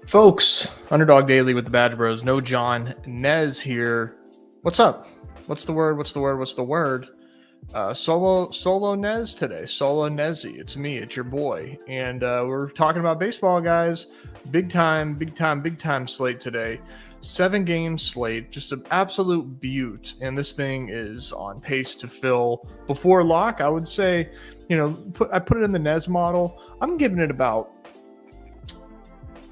Folks, Underdog Daily with the Badge Bros. No Jon Nez here. What's up? What's the word? Solo Nez today. Solo Nezzy. It's me. It's your boy. And we're talking about baseball, guys. Big time slate today. 7-game slate. Just an absolute beaut. And this thing is on pace to fill before lock. I would say, I put it in the Nez model. I'm giving it about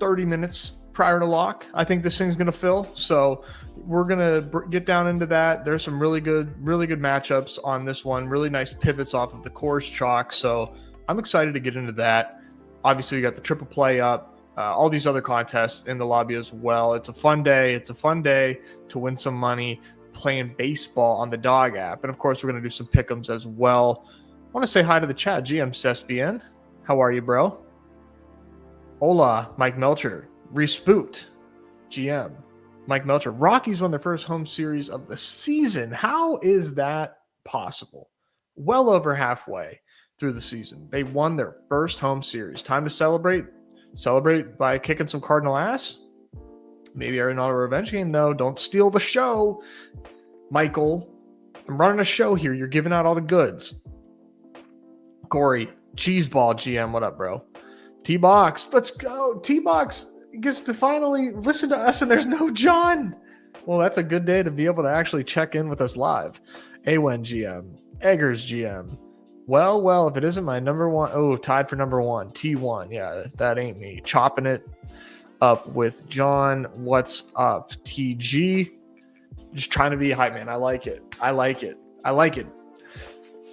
30 minutes prior to lock. I think this thing's going to fill. So we're going to get down into that. There's some really good matchups on this one. Really nice pivots off of the Coors chalk. So I'm excited to get into that. Obviously, we got the triple play up, all these other contests in the lobby as well. It's a fun day. It's a fun day to win some money playing baseball on the Dog app. And of course, we're going to do some pick'ems as well. I want to say hi to the chat. GM Cespian. How are you, bro? Hola, Mike Melcher. Respoot. GM. Mike Melcher. Rockies won their first home series of the season. How is that possible? Well over halfway through the season. They won their first home series. Time to celebrate. Celebrate by kicking some Cardinal ass. Maybe another revenge game, though. Don't steal the show. Michael, I'm running a show here. You're giving out all the goods. Corey, Cheeseball GM. What up, bro? T-Box, let's go. T-Box gets to finally listen to us, and there's no John. Well, that's a good day to be able to actually check in with us live. A1 GM, Eggers GM. Well, if it isn't my number one, tied for number one, T1. Yeah, that ain't me. Chopping it up with John. What's up, TG? Just trying to be a hype man. I like it. I like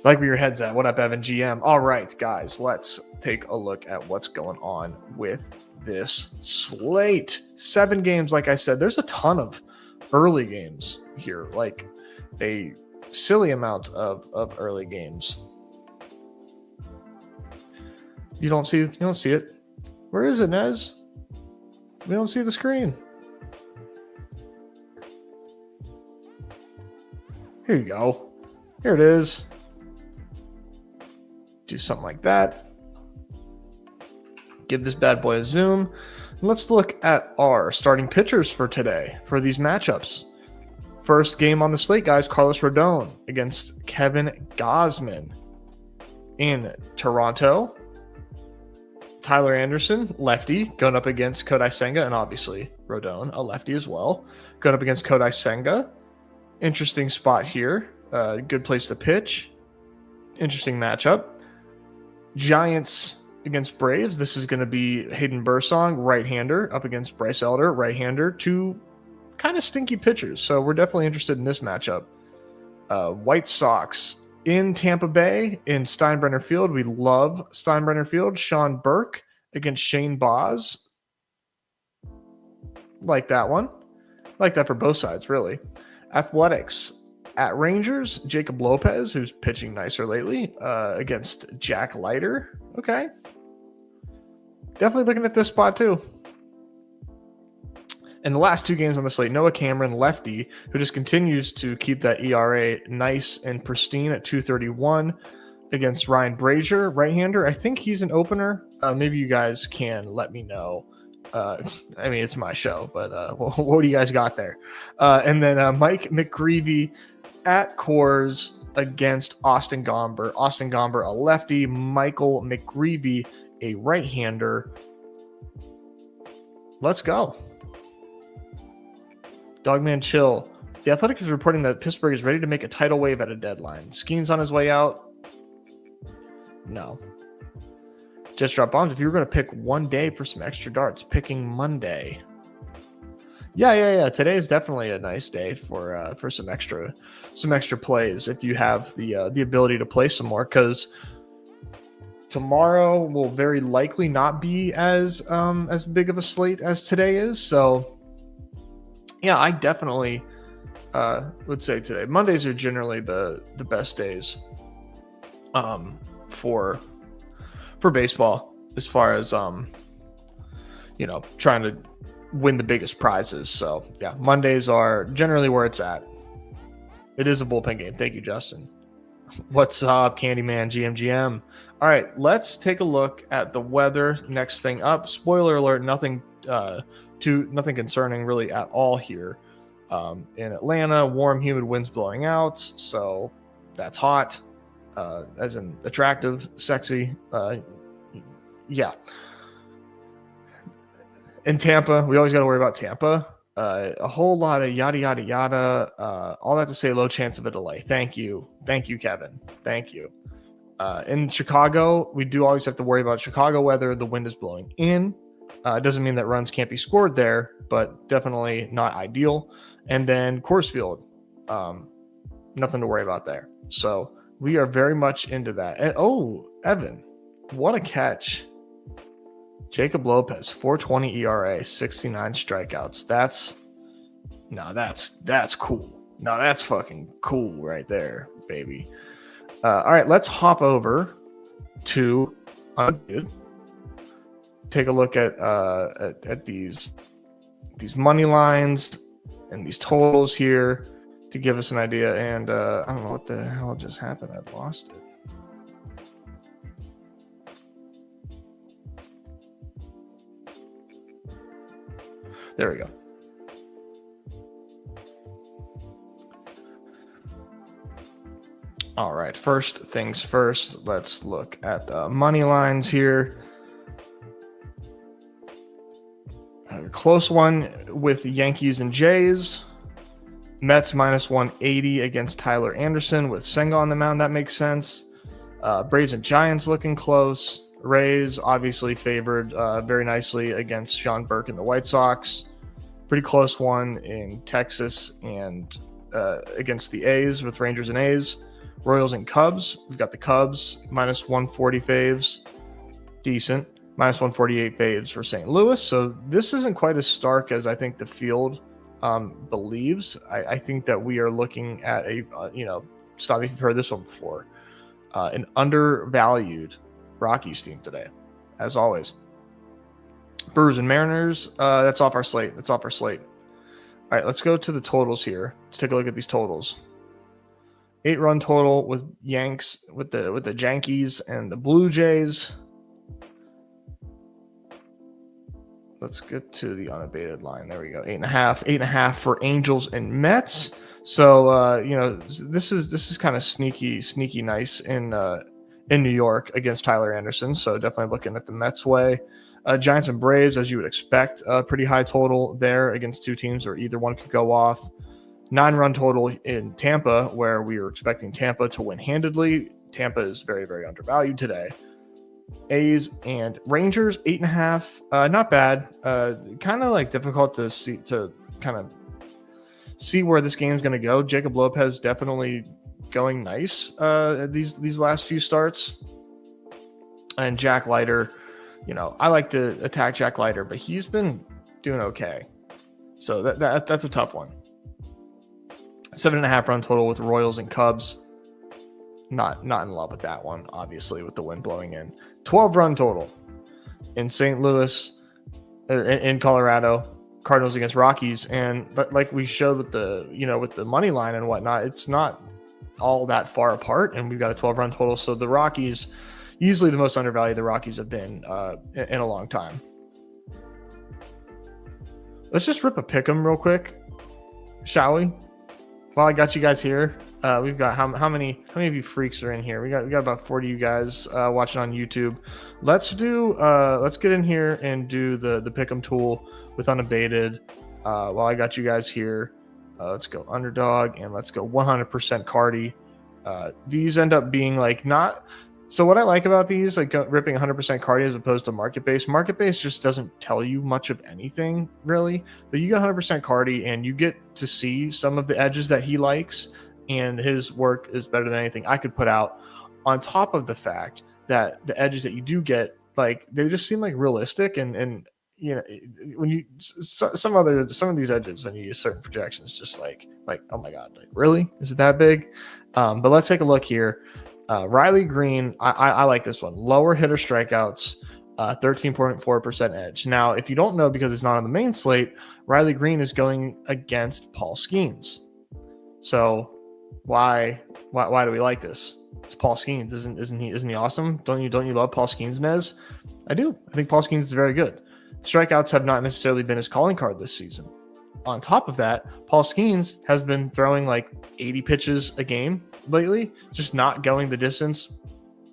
where your head's at. What up, Evan GM? All right, guys, let's take a look at what's going on with this slate. 7 games, like I said. There's a ton of early games here, like a silly amount of early games. You don't see it. Where is it, Nez? We don't see the screen. Here you go. Here it is. Do something like that. Give this bad boy a zoom. Let's look at our starting pitchers for today for these matchups. First game on the slate, guys, Carlos Rodon against Kevin Gausman. In Toronto, Tyler Anderson, lefty, going up against Kodai Senga, and obviously Rodon, a lefty as well, going up against Kodai Senga. Interesting spot here. Good place to pitch. Interesting matchup. Giants against Braves. This is going to be Hayden Bursong, right-hander, up against Bryce Elder, right-hander. 2 kind of stinky pitchers, so we're definitely interested in this matchup. White Sox in Tampa Bay in Steinbrenner Field. We love Steinbrenner Field. Sean Burke against Shane Baz. Like that one. Like that for both sides, really. Athletics. At Rangers, Jacob Lopez, who's pitching nicer lately, against Jack Leiter. Okay. Definitely looking at this spot, too. And the last 2 games on the slate, Noah Cameron, lefty, who just continues to keep that ERA nice and pristine at 2.31 against Ryan Brazier, right-hander. I think he's an opener. Maybe you guys can let me know. It's my show, but what do you guys got there? And then Mike McGreevy at Coors against Austin Gomber. Austin Gomber, a lefty. Michael McGreevy, a right-hander. Let's go. Dogman Chill. The Athletic is reporting that Pittsburgh is ready to make a tidal wave at a deadline. Skeen's on his way out. No. Just drop bombs. If you were going to pick one day for some extra darts, picking Monday. Yeah. Today is definitely a nice day for some extra plays if you have the ability to play some more, because tomorrow will very likely not be as big of a slate as today is. So yeah, I definitely would say today. Mondays are generally the best days for baseball as far as trying to win the biggest prizes. So yeah, Mondays are generally where it's at. It is a bullpen game. Thank you, Justin. What's up, Candyman GMGM? All right, let's take a look at the weather. Next thing up. Spoiler alert: nothing concerning really at all here. In Atlanta, warm, humid winds blowing out, so that's hot, as in attractive, sexy. Yeah. In Tampa, we always got to worry about Tampa. A whole lot of yada yada yada. All that to say, low chance of a delay. Thank you, Kevin. Thank you. In Chicago, we do always have to worry about Chicago weather. The wind is blowing in. It doesn't mean that runs can't be scored there, but definitely not ideal. And then Coors Field, nothing to worry about there. So we are very much into that. And oh, Evan, what a catch. Jacob Lopez, 4.20 ERA, 69 strikeouts. That's cool. No, that's fucking cool right there, baby. All right, let's hop over to Underdog. Take a look at these money lines and these totals here to give us an idea. And I don't know what the hell just happened. I lost it. There we go. All right, first things first, let's look at the money lines here. A close one with Yankees and Jays. Mets minus 180 against Tyler Anderson with Senga on the mound. That makes sense. Braves and Giants looking close. Rays obviously favored very nicely against Sean Burke and the White Sox. Pretty close one in Texas and against the A's with Rangers and A's. Royals and Cubs. We've got the Cubs minus 140 faves. Decent. Minus 148 faves for St. Louis. So this isn't quite as stark as I think the field believes. I think that we are looking at a, stop if you've heard this one before, an undervalued Rockies team today, as always. Brewers and Mariners, that's off our slate. All right, let's go to the totals here. Let's take a look at these totals. 8-run total with Yanks, with the Yankees and the Blue Jays. Let's get to the unabated line. There we go. 8.5 for Angels and Mets. So this is kind of sneaky nice in New York against Tyler Anderson. So definitely looking at the Mets way. Giants and Braves, as you would expect, a pretty high total there against two teams where either one could go off. 9-run total in Tampa, where we were expecting Tampa to win handedly. Tampa is very, very undervalued today. A's and Rangers, 8.5. Not bad. Kind of like difficult to see where this game's going to go. Jacob Lopez definitely going nice these last few starts. And Jack Leiter, I like to attack Jack Leiter, but he's been doing okay. So that's a tough one. 7.5 run total with the Royals and Cubs. Not in love with that one, obviously, with the wind blowing in. 12 run total in St. Louis, in Colorado, Cardinals against Rockies. And like we showed with the money line and whatnot, it's not all that far apart. And we've got a 12 run total. So the Rockies, easily the most undervalued the Rockies have been in a long time. Let's just rip a pick 'em real quick, shall we? While I got you guys here, we've got how many of you freaks are in here? We got about 40 of you guys watching on YouTube. Let's get in here and do the pick'em tool with unabated. While I got you guys here, let's go Underdog and let's go 100% Cardi. These end up being like not. So what I like about these, like ripping 100% Cardi as opposed to market base just doesn't tell you much of anything really, but you get 100% Cardi and you get to see some of the edges that he likes, and his work is better than anything I could put out, on top of the fact that the edges that you do get, like, they just seem like realistic and when you some of these edges, when you use certain projections, just like oh my god, like really, is it that big? But let's take a look here. Riley Green, I like this one. Lower hitter strikeouts, 13.4% edge. Now, if you don't know, because it's not on the main slate, Riley Green is going against Paul Skeens. So why do we like this? It's Paul Skeens, isn't he awesome? Don't you love Paul Skeens, Nez? I do. I think Paul Skeens is very good. Strikeouts have not necessarily been his calling card this season. On top of that, Paul Skeens has been throwing like 80 pitches a game lately, just not going the distance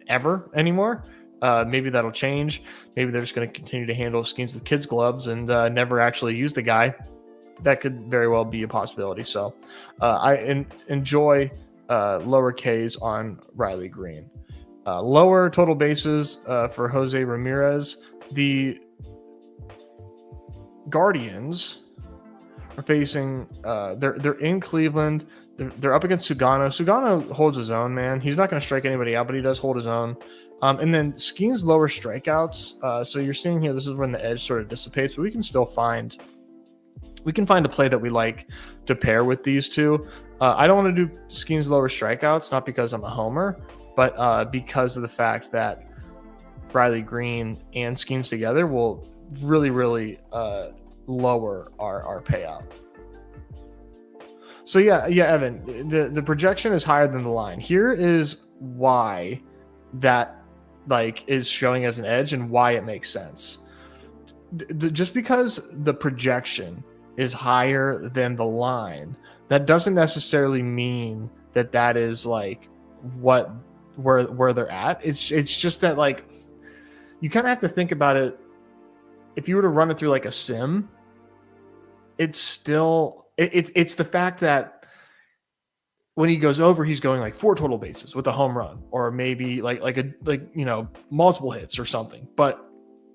ever anymore. Maybe that'll change. Maybe they're just going to continue to handle Skeens with kids' gloves and never actually use the guy. That could very well be a possibility. So I enjoy lower Ks on Riley Green. Lower total bases for Jose Ramirez. The Guardians are facing they're in Cleveland. They're up against Sugano. Sugano holds his own, man. He's not going to strike anybody out, but he does hold his own. And then Skeens lower strikeouts. So you're seeing here, this is when the edge sort of dissipates, but we can still find a play that we like to pair with these two. I don't want to do Skeens lower strikeouts, not because I'm a homer, but because of the fact that Riley Green and Skeens together will really, really lower our payout. So yeah, Evan, the projection is higher than the line. Here is why that like is showing as an edge and why it makes sense. Just because the projection is higher than the line, that doesn't necessarily mean that is like where they're at. It's just that like you kind of have to think about it. If you were to run it through like a sim, it's still it's the fact that when he goes over, he's going like 4 total bases with a home run, or maybe like multiple hits or something. But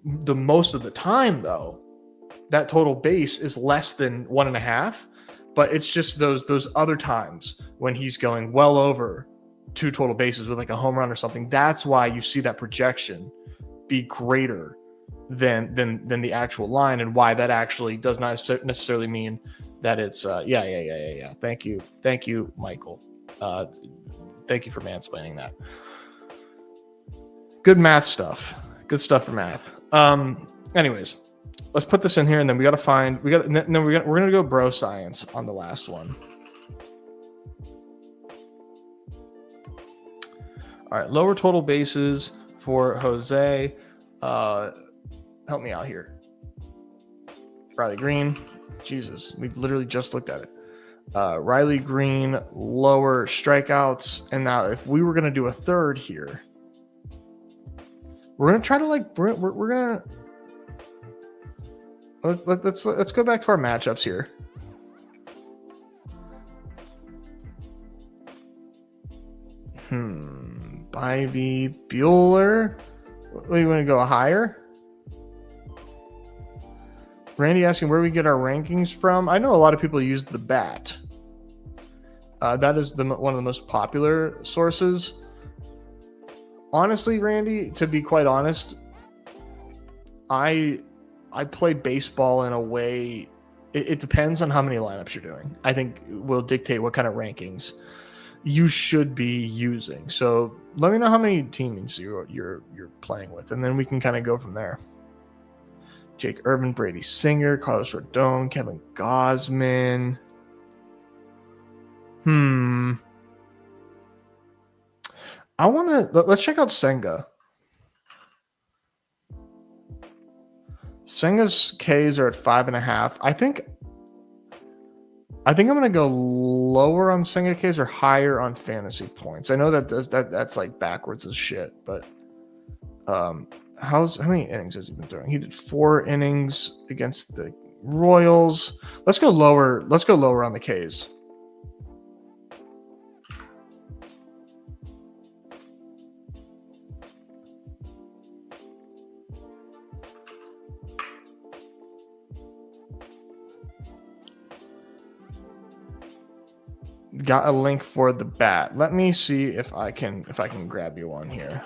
the most of the time, though, that total base is less than 1.5. But it's just those other times when he's going well over 2 total bases with like a home run or something. That's why you see that projection be greater than the actual line, and why that actually does not necessarily mean that it's yeah. Thank you, Michael. Thank you for mansplaining that. Good math stuff. Good stuff for math. Anyways, let's put this in here, and then we're gonna go bro science on the last one. All right, lower total bases for Jose. Help me out here. Riley Green. Jesus, we literally just looked at it. Riley Green, lower strikeouts. And now if we were going to do a third here, we're going to try to like, we're going to, let's go back to our matchups here. Bybee, Bueller. What do you want to go higher? Randy asking where we get our rankings from. I know a lot of people use the bat. That is one of the most popular sources. Honestly, Randy, to be quite honest, I play baseball in a way. It depends on how many lineups you're doing. I think will dictate what kind of rankings you should be using. So let me know how many teams you're playing with, and then we can kind of go from there. Jake Irvin, Brady Singer, Carlos Rodon, Kevin Gausman. Let's check out Senga. Senga's Ks are at 5.5. I think I'm gonna go lower on Senga Ks or higher on fantasy points. I know that's like backwards as shit, but how many innings has he been throwing? He did 4 innings against the Royals. Let's go lower. Let's go lower on the Ks. Got a link for the bat. Let me see if I can grab you one here.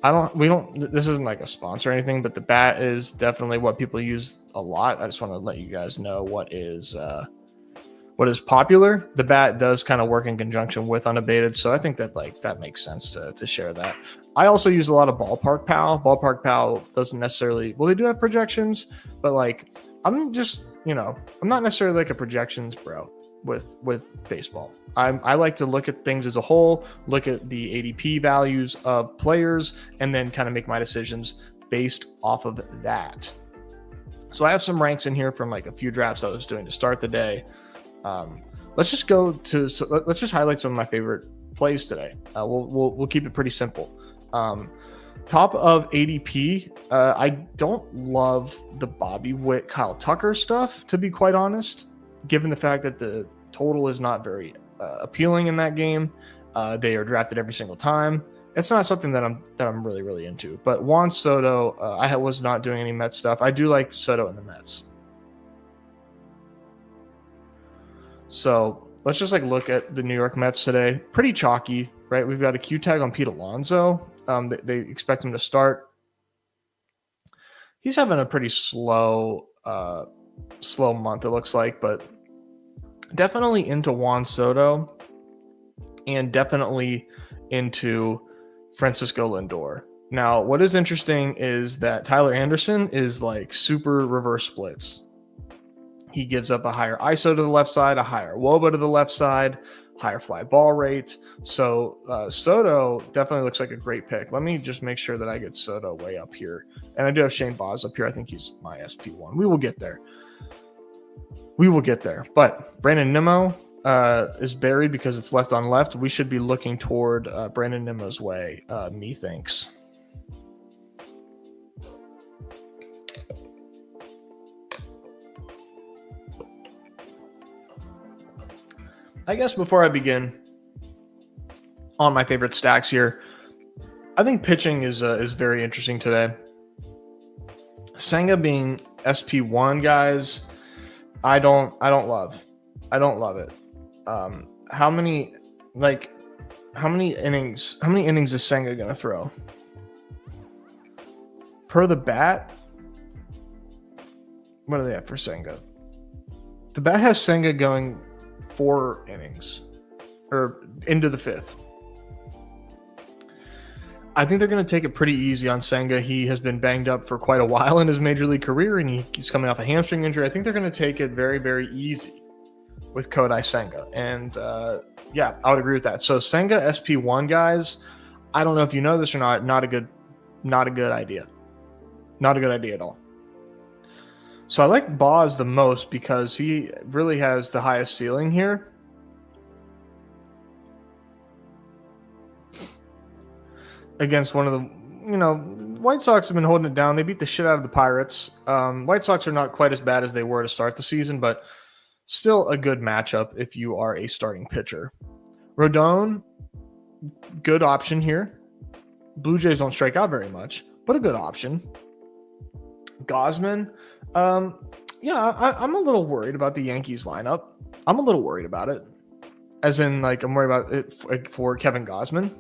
This isn't like a sponsor or anything, but the bat is definitely what people use a lot. I just want to let you guys know what is popular. The bat does kind of work in conjunction with Unabated, so I think that makes sense to share that. I also use a lot of Ballpark Pal. Ballpark Pal doesn't necessarily, well, they do have projections, but like I'm just, I'm not necessarily like a projections bro. with baseball. I like to look at things as a whole, look at the ADP values of players, and then kind of make my decisions based off of that. So I have some ranks in here from like a few drafts I was doing to start the day. Let's just highlight some of my favorite plays today. We'll keep it pretty simple. Top of ADP, I don't love the Bobby Witt, Kyle Tucker stuff, to be quite honest, given the fact that the total is not very appealing in that game. They are drafted every single time. It's not something that I'm really into. But Juan Soto, I was not doing any Mets stuff. I do like Soto in the Mets. So let's just look at the New York Mets today. Pretty chalky, right? We've got a Q tag on Pete Alonso. They expect him to start. He's having a pretty slow month, it looks like, but definitely into Juan Soto and definitely into Francisco Lindor. Now, what is interesting is that Tyler Anderson is like super reverse splits. He gives up a higher ISO to the left side, a higher WOBA to the left side, higher fly ball rate. So Soto definitely looks like a great pick. Let me just make sure that I get Soto way up here. And I do have Shane Baz up here. I think he's my SP1. We will get there. But Brandon Nimmo is buried because it's left on left. We should be looking toward Brandon Nimmo's way, methinks. I guess before I begin on my favorite stacks here, I think pitching is very interesting today. Senga being SP1, guys, I don't love it. How many innings is Senga gonna throw? Per the bat, what do they have for Senga? The bat has Senga going 4 innings or into the 5th. I think they're going to take it pretty easy on Senga. He has been banged up for quite a while in his major league career, and he's coming off a hamstring injury. I think they're going to take it very, very easy with Kodai Senga. And yeah, I would agree with that. So Senga SP1, guys, I don't know if you know this or not. Not a good idea. Not a good idea at all. So I like Baz the most because he really has the highest ceiling here. Against one of the, White Sox have been holding it down. They beat the shit out of the Pirates. White Sox are not quite as bad as they were to start the season, but still a good matchup if you are a starting pitcher. Rodon, good option here. Blue Jays don't strike out very much, but a good option. Gausman, I'm a little worried about the Yankees lineup. I'm a little worried about it. As in, I'm worried about it for Kevin Gausman.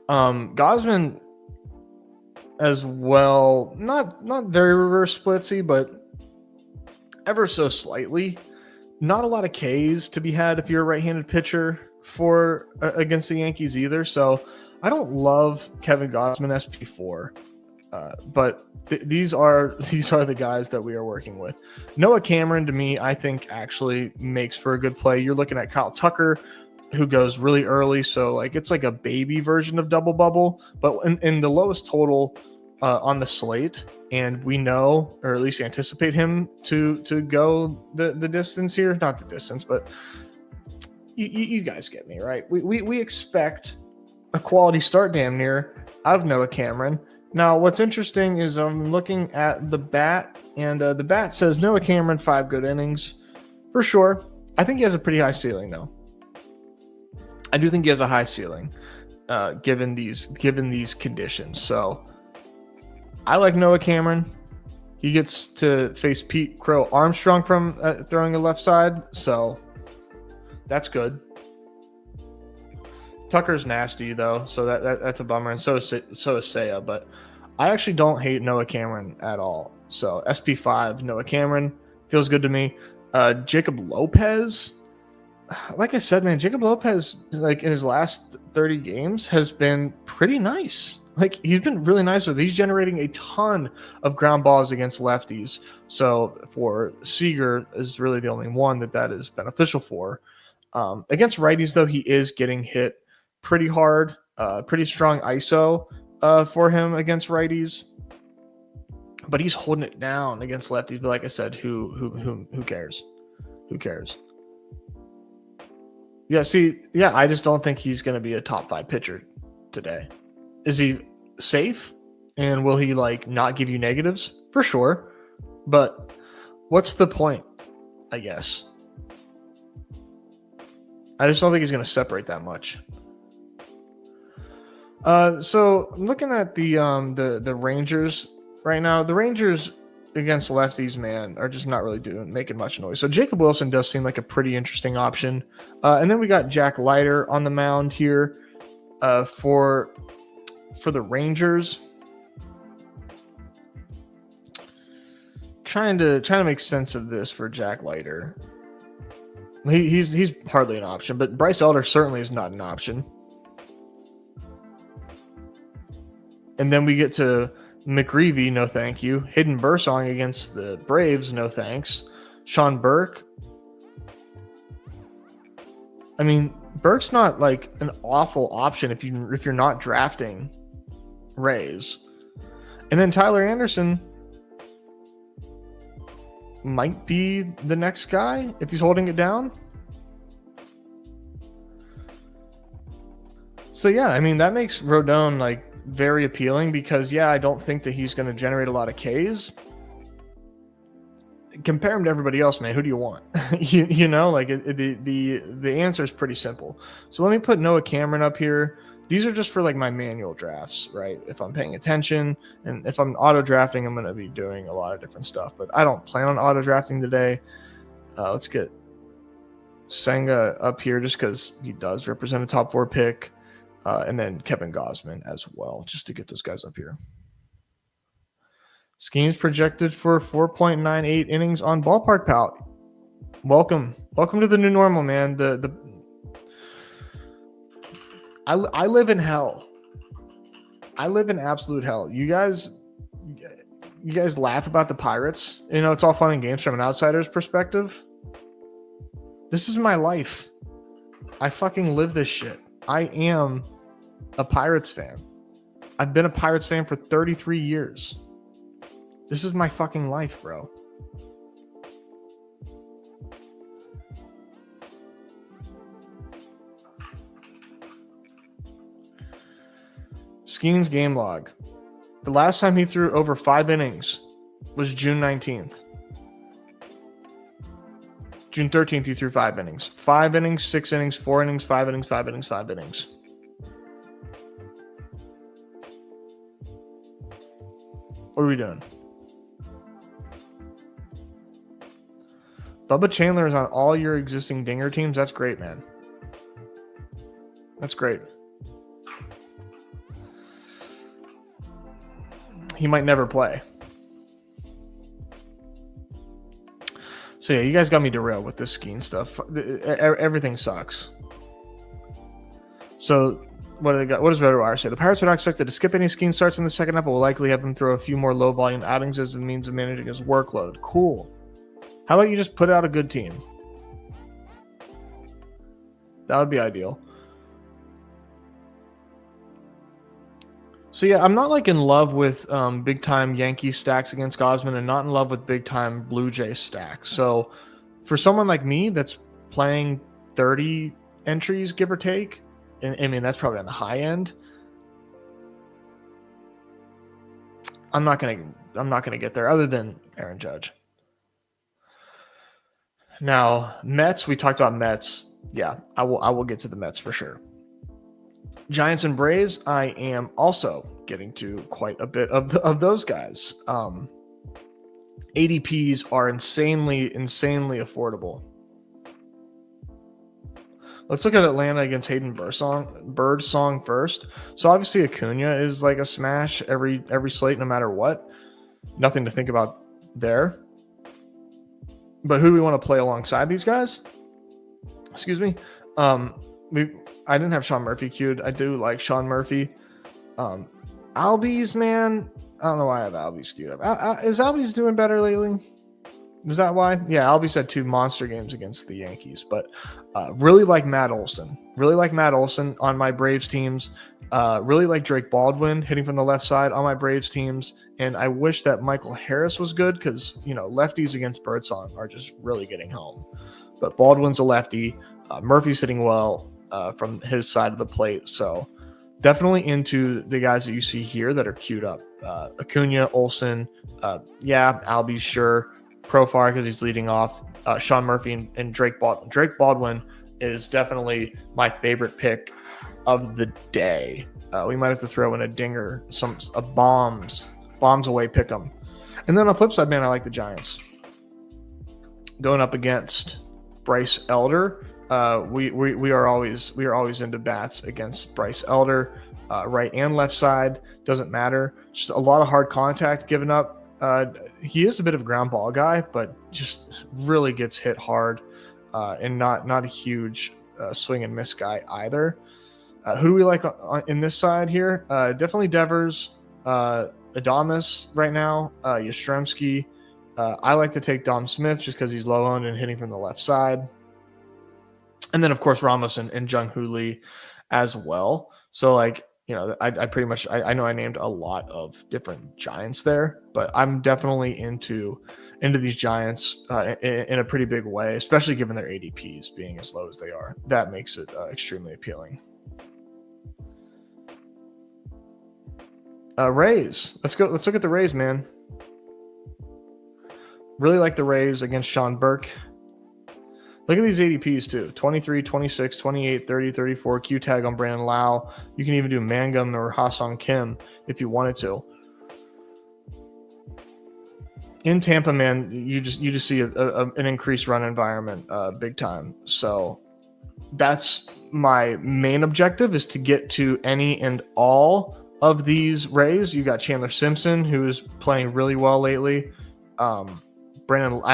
Gausman as well, not very reverse splitsy, but ever so slightly. Not a lot of Ks to be had if you're a right-handed pitcher for against the Yankees either. So I don't love Kevin Gausman SP4, but these are the guys that we are working with. Noah Cameron, to me, I think actually makes for a good play. You're looking at Kyle Tucker, who goes really early, so it's like a baby version of double bubble, but in the lowest total on the slate, and we know, or at least anticipate him to go the distance here. Not the distance, but you guys get me, right? We expect a quality start damn near out of Noah Cameron. Now, what's interesting is I'm looking at the bat, and the bat says Noah Cameron 5 good innings for sure. I think he has a pretty high ceiling, though. I do think he has a high ceiling, given these conditions. So I like Noah Cameron. He gets to face Pete Crow Armstrong from throwing the left side, so that's good. Tucker's nasty though, so that's a bummer, and so is Seiya. But I actually don't hate Noah Cameron at all. So SP5 Noah Cameron feels good to me. Jacob Lopez. Like I said, man, Jacob Lopez, in his last 30 games, has been pretty nice. Like, he's been really nice with it. He's generating a ton of ground balls against lefties. So for Seager is really the only one that is beneficial for. Against righties, though, he is getting hit pretty hard. Pretty strong ISO for him against righties. But he's holding it down against lefties. But like I said, who cares? Who cares? Yeah, I just don't think he's going to be a top 5 pitcher today. Is he safe? And will he like not give you negatives? For sure. But what's the point, I guess? I just don't think he's going to separate that much. So I'm looking at the Rangers right now. The Rangers against lefties, man, are just not really making much noise. So Jacob Wilson does seem like a pretty interesting option. And then we got Jack Leiter on the mound here for the Rangers. Trying to make sense of this for Jack Leiter. He's hardly an option, but Bryce Elder certainly is not an option. And then we get to McGreevy, no thank you. Hayden Bursong against the Braves, no thanks. Sean Burke. I mean, Burke's not like an awful option if you're not drafting Rays. And then Tyler Anderson might be the next guy if he's holding it down. So yeah, I mean, that makes Rodon like very appealing because I don't think that he's going to generate a lot of Ks. Compare him to everybody else, man. Who do you want? you know, like the answer is pretty simple. So let me put Noah Cameron up here. These are just for like my manual drafts, right? If I'm paying attention, and if I'm auto drafting, I'm going to be doing a lot of different stuff, but I don't plan on auto drafting today. Let's get Senga up here just because he does represent a top 4 pick. And then Kevin Gausman as well, just to get those guys up here. Skeens projected for 4.98 innings on Ballpark Pal. Welcome to the new normal, man. I live in hell. I live in absolute hell. You guys laugh about the Pirates. You know, it's all fun and games from an outsider's perspective. This is my life. I fucking live this shit. I am a Pirates fan. I've been a Pirates fan for 33 years. This is my fucking life, bro. Skeens game log. The last time he threw over 5 innings was June 19th. June 13th, he threw 5 innings. 5 innings, 6 innings, 4 innings, 5 innings, 5 innings, 5 innings. What are we doing? Bubba Chandler is on all your existing dinger teams. That's great, man. That's great. He might never play. So yeah, you guys got me derailed with this skiing stuff. Everything sucks. So what does RotoWire say? The Pirates are not expected to skip any skiing starts in the second half, but will likely have him throw a few more low volume outings as a means of managing his workload. Cool. How about you just put out a good team? That would be ideal. So yeah, I'm not like in love with big time Yankee stacks against Gausman, and not in love with big time Blue Jay stacks. So for someone like me that's playing 30 entries, give or take, and I mean that's probably on the high end, I'm not gonna get there other than Aaron Judge. Now Mets, we talked about Mets. Yeah, I will get to the Mets for sure. Giants and Braves, I am also getting to quite a bit of those guys. ADPs are insanely affordable. Let's look at Atlanta against Hayden Birdsong first. So obviously Acuna is like a smash every slate, no matter what. Nothing to think about there. But who do we want to play alongside these guys? Excuse me. I didn't have Sean Murphy queued. I do like Sean Murphy. Albies, man. I don't know why I have Albies skewed up. Is Albies doing better lately? Is that why? Yeah, Albies had 2 monster games against the Yankees, but really like Matt Olson. Really like Matt Olson on my Braves teams. Really like Drake Baldwin hitting from the left side on my Braves teams. And I wish that Michael Harris was good because, lefties against Birdsong are just really getting home. But Baldwin's a lefty. Murphy's hitting well from his side of the plate. So definitely into the guys that you see here that are queued up. Acuna, Olson, Albies, sure. Profar because he's leading off. Sean Murphy and Drake Baldwin. Drake Baldwin is definitely my favorite pick of the day. We might have to throw in a dinger, a bombs away pick 'em. And then on the flip side, man, I like the Giants going up against Bryce Elder. We are always into bats against Bryce Elder, right and left side, doesn't matter. Just a lot of hard contact given up. He is a bit of a ground ball guy, but just really gets hit hard, and not a huge swing and miss guy either. Who do we like in this side here? Definitely Devers, Adames right now, Yastrzemski. I like to take Dom Smith just because he's low owned and hitting from the left side. And then, of course, Ramos and Jung Hoo Lee as well. So, I pretty much, I know I named a lot of different Giants there, but I'm definitely into these Giants in a pretty big way, especially given their ADPs being as low as they are. That makes it extremely appealing. Rays. Let's look at the Rays, man. Really like the Rays against Sean Burke. Look at these ADPs too. 23, 26, 28, 30, 34. Q tag on Brandon Lau. You can even do Mangum or Ha-Seong Kim if you wanted to. In Tampa, man, you just see an increased run environment big time. So that's my main objective, is to get to any and all of these Rays. You got Chandler Simpson, who is playing really well lately. I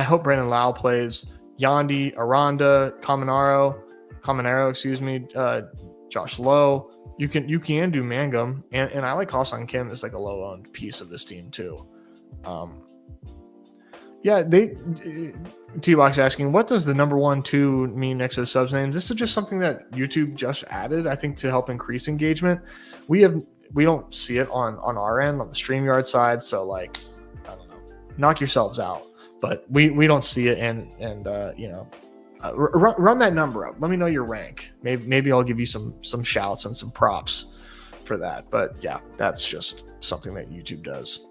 hope Brandon Lau plays. Yandy, Aranda, Caminero, excuse me, Josh Lowe. You can do Mangum, and I like Ha-Seong Kim as like a low owned piece of this team too. T-Box asking, what does the number 1, 2 mean next to the subs names? This is just something that YouTube just added, I think, to help increase engagement. We don't see it on our end, on the StreamYard side, so I don't know, knock yourselves out. But we don't see it, and run that number up. Let me know your rank. Maybe I'll give you some shouts and some props for that. But yeah, that's just something that YouTube does.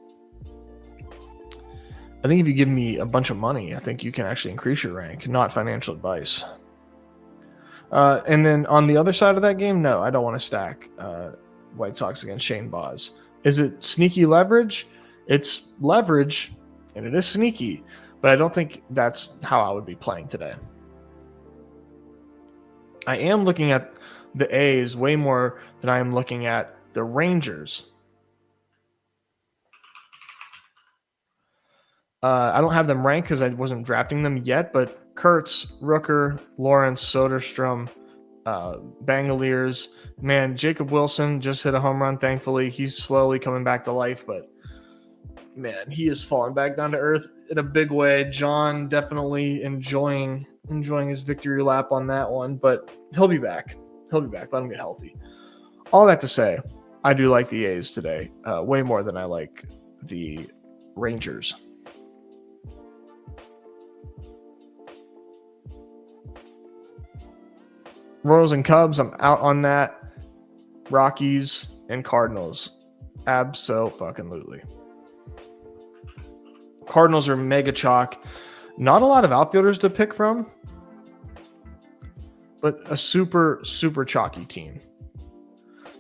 I think if you give me a bunch of money, I think you can actually increase your rank, not financial advice. And then on the other side of that game, no, I don't want to stack White Sox against Shane Baz. Is it sneaky leverage? It's leverage, and it is sneaky, but I don't think that's how I would be playing today. I am looking at the A's way more than I am looking at the Rangers. I don't have them ranked because I wasn't drafting them yet, but Kurtz, Rooker, Lawrence, Soderstrom, Bangaliers, man, Jacob Wilson just hit a home run, thankfully. He's slowly coming back to life, but man, he is falling back down to earth in a big way. John definitely enjoying his victory lap on that one, but he'll be back. Let him get healthy. All that to say, I do like the A's today, way more than I like the Rangers. Royals and Cubs, I'm out on that. Rockies and Cardinals, abso-fucking-lutely. Cardinals are mega chalk. Not a lot of outfielders to pick from, but a super, super chalky team.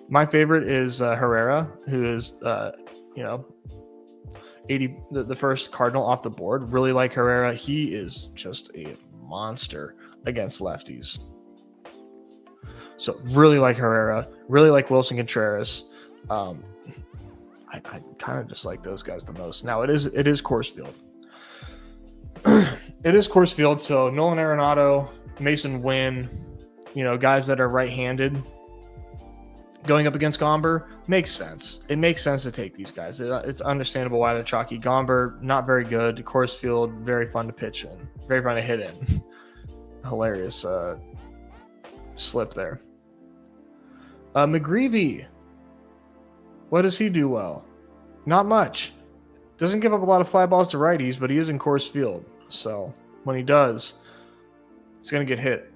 My favorite is Herrera, who is, 80, the first Cardinal off the board. Really like Herrera. He is just a monster against lefties. So really like Herrera. Really like Wilson Contreras. I kind of just like those guys the most. Now it is Coors Field. It is Coors Field, so Nolan Arenado, Mason Wynn, guys that are right-handed, Going up against Gomber makes sense. It makes sense to take these guys. It's understandable why they're chalky. Gomber, not very good. Coors Field, very fun to pitch in. Very fun to hit in. Hilarious slip there. McGreevy. What does he do well? Not much. Doesn't give up a lot of fly balls to righties, but he is in Coors Field. So when he does, he's going to get hit.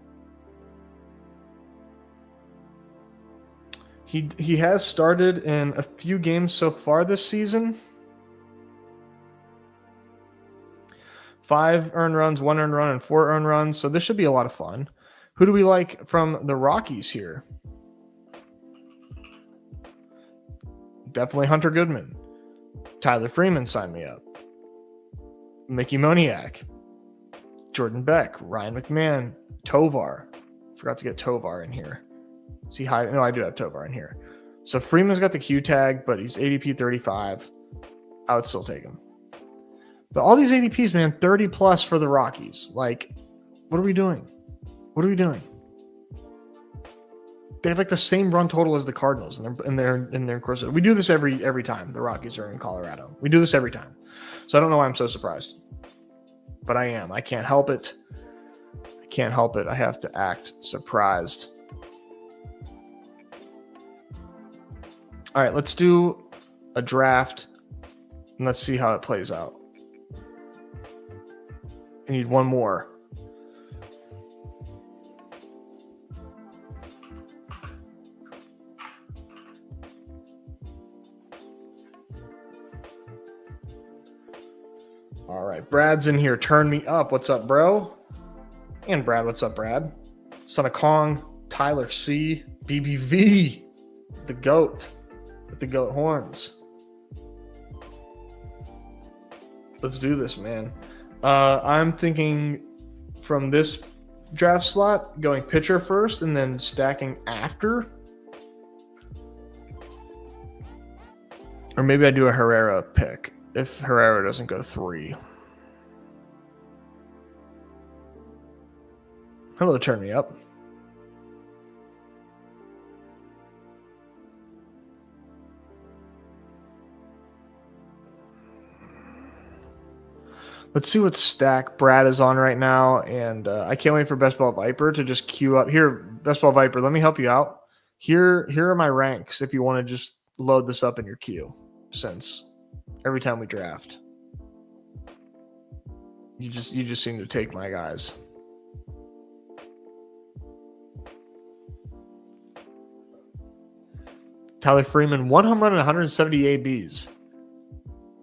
He has started in a few games so far this season. 5 earned runs, 1 earned run, and 4 earned runs. So this should be a lot of fun. Who do we like from the Rockies here? Definitely Hunter Goodman. Tyler Freeman signed me up. Mickey Moniak. Jordan Beck. Ryan McMahon. Tovar. Forgot to get Tovar in here. See high? No, I do have Tovar in here. So Freeman's got the Q tag, but he's ADP 35. I would still take him. But all these ADPs, man, 30 plus for the Rockies. Like, what are we doing? What are we doing? They have like the same run total as the Cardinals, and they're course. We do this every time the Rockies are in Colorado. We do this every time. So I don't know why I'm so surprised, but I am. I can't help it. I can't help it. I have to act surprised. All right, let's do a draft, and let's see how it plays out. I need one more. All right, Brad's in here. Turn me up. What's up, bro? And Brad, what's up, Brad? Son of Kong, Tyler C, BBV, the GOAT with the GOAT horns. Let's do this, man. I'm thinking from this draft slot, going pitcher first and then stacking after. Or maybe I do a Herrera pick if Herrera doesn't go 3. Hello, turn me up. Let's see what stack Brad is on right now, and I can't wait for Best Ball Viper to just queue up. Here, Best Ball Viper, let me help you out. Here are my ranks if you want to just load this up in your queue, since every time we draft, you just seem to take my guys. Tyler Freeman, 1 home run and 170 ABs.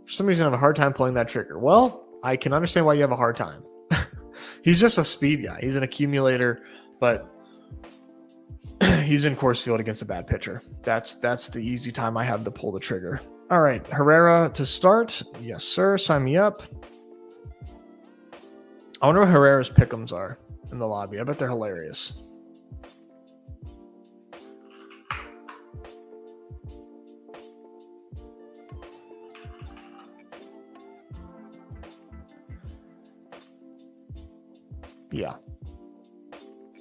For some reason, I have a hard time pulling that trigger. Well, I can understand why you have a hard time. He's just a speed guy. He's an accumulator, but he's in Coors Field against a bad pitcher. That's the easy time I have to pull the trigger. All right, Herrera to start. Yes, sir. Sign me up. I wonder what Herrera's pick'ems are in the lobby. I bet they're hilarious. Yeah.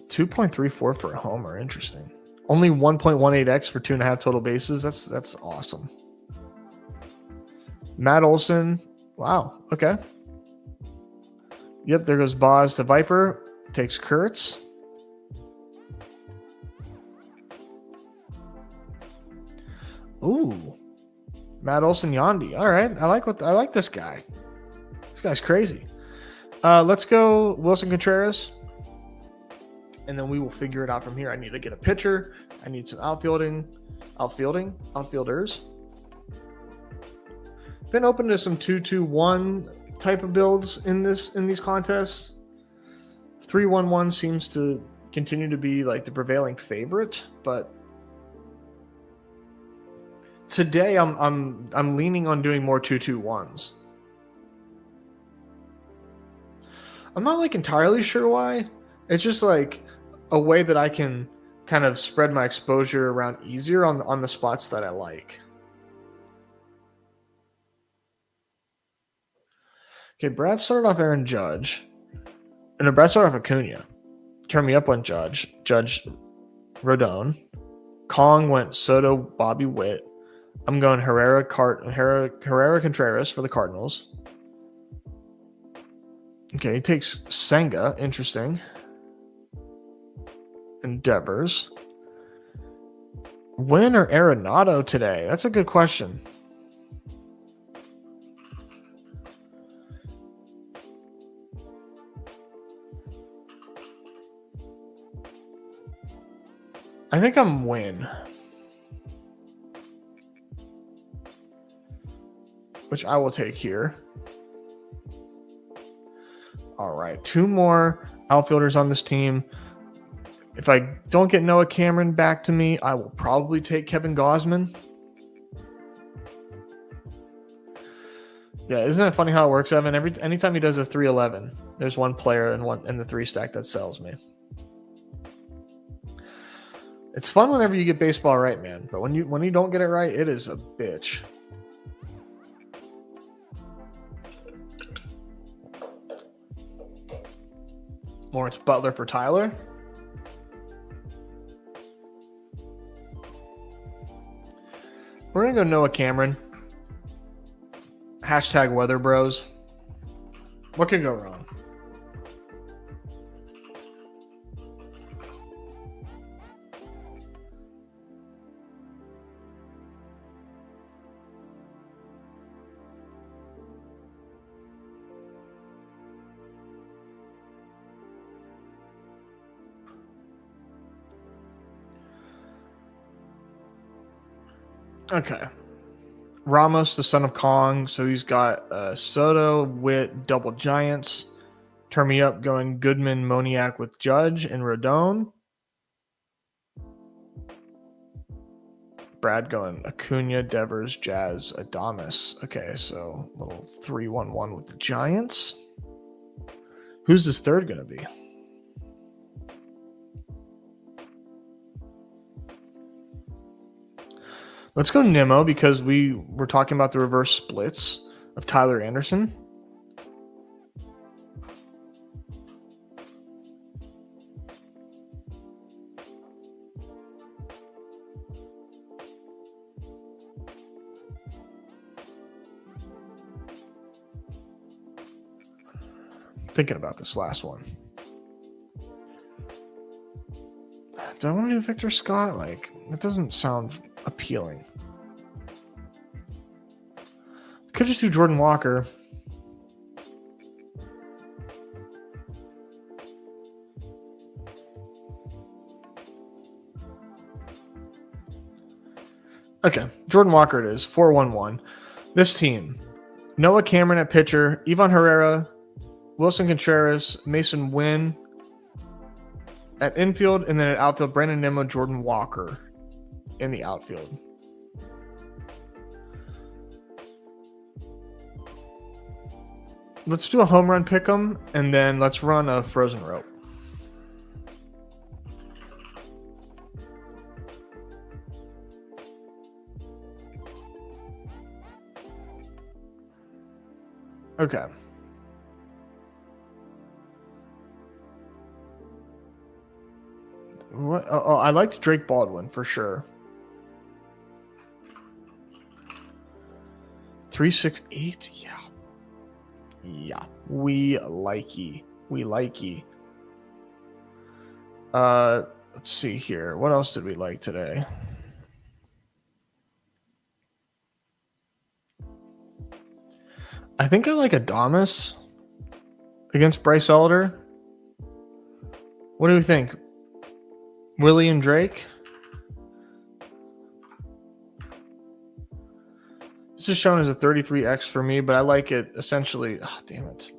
2.34 for a homer. Interesting. Only 1.18x for 2.5 total bases. That's awesome. Matt Olson. Wow. Okay. Yep. There goes Boz to Viper. Takes Kurtz. Ooh. Matt Olson Yandy. All right. I like this guy. This guy's crazy. Let's go Wilson Contreras, and then we will figure it out from here. I need to get a pitcher. I need some outfielders. Been open to some 2-2-1 type of builds in these contests. 3-1-1 seems to continue to be like the prevailing favorite, but today I'm leaning on doing more 2-2-1s. I'm not like entirely sure why. It's just like a way that I can kind of spread my exposure around easier on the spots that I like. Okay, Brad started off Aaron Judge. Brad started off Acuna. Turn me up on Judge. Judge Rodon. Kong went Soto, Bobby Witt. I'm going Herrera Contreras for the Cardinals. Okay, he takes Senga. Interesting. Endeavors. Win or Arenado today? That's a good question. I think I'm Win. Which I will take here. All right, 2 more outfielders on this team. If I don't get Noah Cameron back to me, I will probably take Kevin Gausman. Yeah, isn't it funny how it works, Evan? Anytime he does a 311, there's one player in the 3 stack that sells me. It's fun whenever you get baseball right, man. But when you don't get it right, it is a bitch. Lawrence Butler for Tyler. We're going to go Noah Cameron. Hashtag Weather Bros. What could go wrong? Okay. Ramos, the son of Kong. So he's got Soto, Witt, double Giants. Turn me up going Goodman, Moniak with Judge and Rodon. Brad going Acuna, Devers, Jazz, Adames. Okay, so little 3-1-1 with the Giants. Who's this third going to be? Let's go Nimmo because we were talking about the reverse splits of Tyler Anderson. Thinking about this last one. Do I want to do Victor Scott? Like, that doesn't sound appealing. Could just do Jordan Walker. Okay, Jordan Walker it is. 4-1-1. This team. Noah Cameron at pitcher. Ivan Herrera. Wilson Contreras. Mason Wynn. At infield, and then at outfield, Brandon Nimmo, Jordan Walker in the outfield. Let's do a home run pick'em, and then let's run a frozen rope. Okay. What? Oh, I liked Drake Baldwin for sure. 368, yeah. We likey. Let's see here. What else did we like today? I think I like Adames against Bryce Elder. What do we think? Willie and Drake? This is shown as a 33x for me, but I like it essentially. Oh, damn it.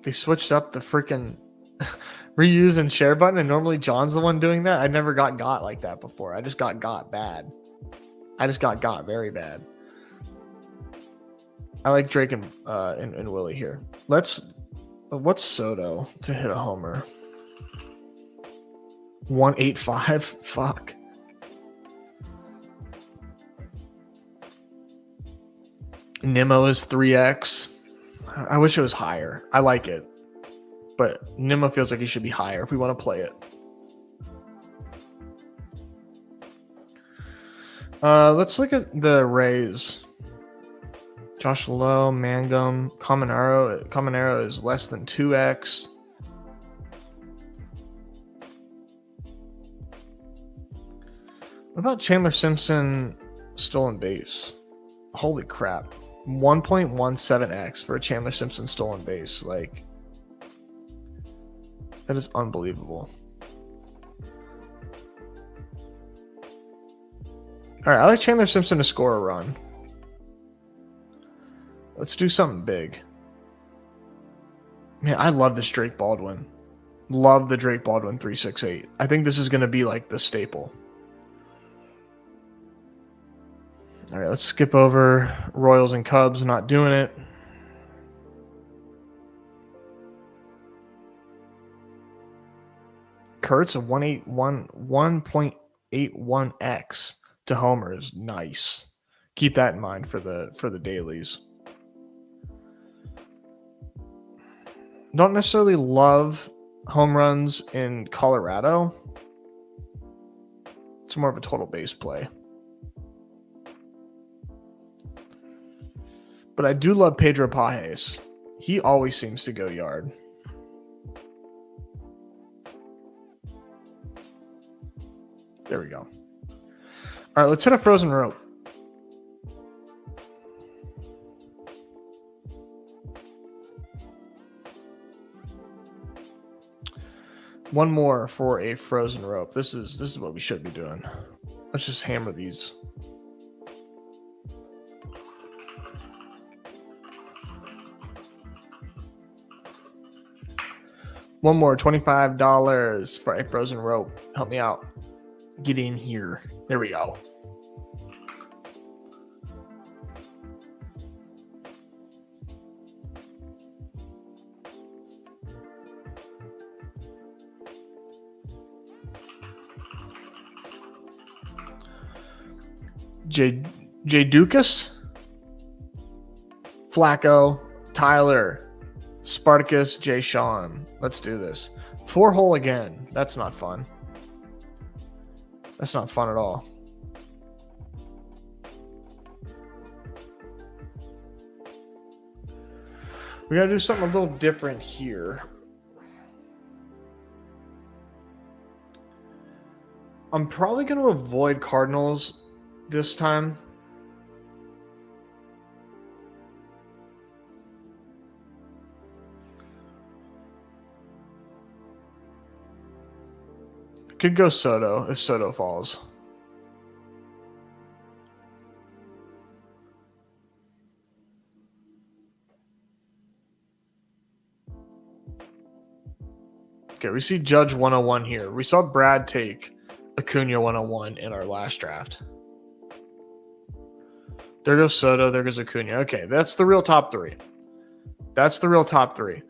They switched up the freaking reuse and share button, and normally John's the one doing that. I never got like that before. I just got bad. I just got very bad. I like Drake and Willie here. What's Soto to hit a homer? 185. Fuck. Nimmo is 3x. I wish it was higher. I like it. but Nimmo feels like he should be higher if we want to play it. Let's look at the Rays. Josh Lowe, Mangum, Caminero is less than 2x. What about Chandler Simpson stolen base? Holy crap. 1.17x for a Chandler Simpson stolen base. Like, that is unbelievable. All right, I like Chandler Simpson to score a run. Let's do something big. Man, I love this Drake Baldwin. Love the Drake Baldwin 368. I think this is going to be like the staple. All right, let's skip over Royals and Cubs. Not doing it. Kurtz a 1.81x to homer is nice. Keep that in mind for the dailies. Don't necessarily love home runs in Colorado. It's more of a total base play. But I do love Pedro Pajes. He always seems to go yard. There we go. All right, let's hit a frozen rope. One more for a frozen rope. This is what we should be doing. Let's just hammer these. One more, $25 for a frozen rope. Help me out. Get in here. There we go. J. Dukas, Flacco, Tyler, Spartacus, Jay Sean. Let's do this. 4-hole again. That's not fun. That's not fun at all. We got to do something a little different here. I'm probably going to avoid Cardinals this time. Could go Soto if Soto falls. Okay, we see Judge 101 here. We saw Brad take Acuna 101 in our last draft. There goes Soto. There goes Acuna. Okay, that's the real top three. That's the real top three.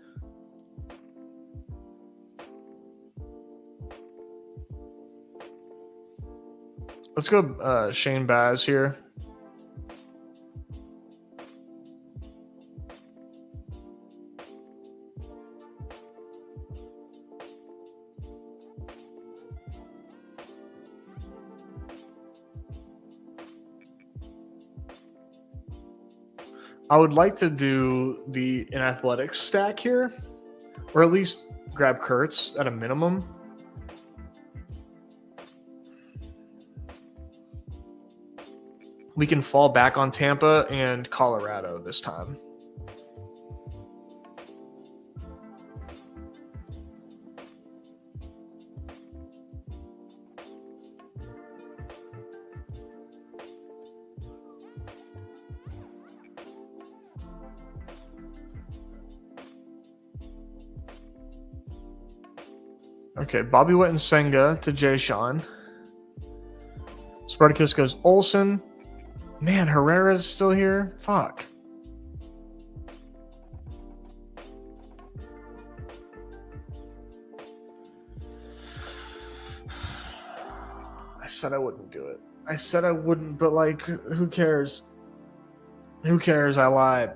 Let's go Shane Baz here. I would like to do an athletics stack here, or at least grab Kurtz at a minimum. We can fall back on Tampa and Colorado this time. Okay, Bobby Witt and Senga to Jay Sean. Spartacus goes Olsen. Man, Herrera's still here? Fuck. I said I wouldn't do it. I said I wouldn't, but like, who cares? Who cares? I lied.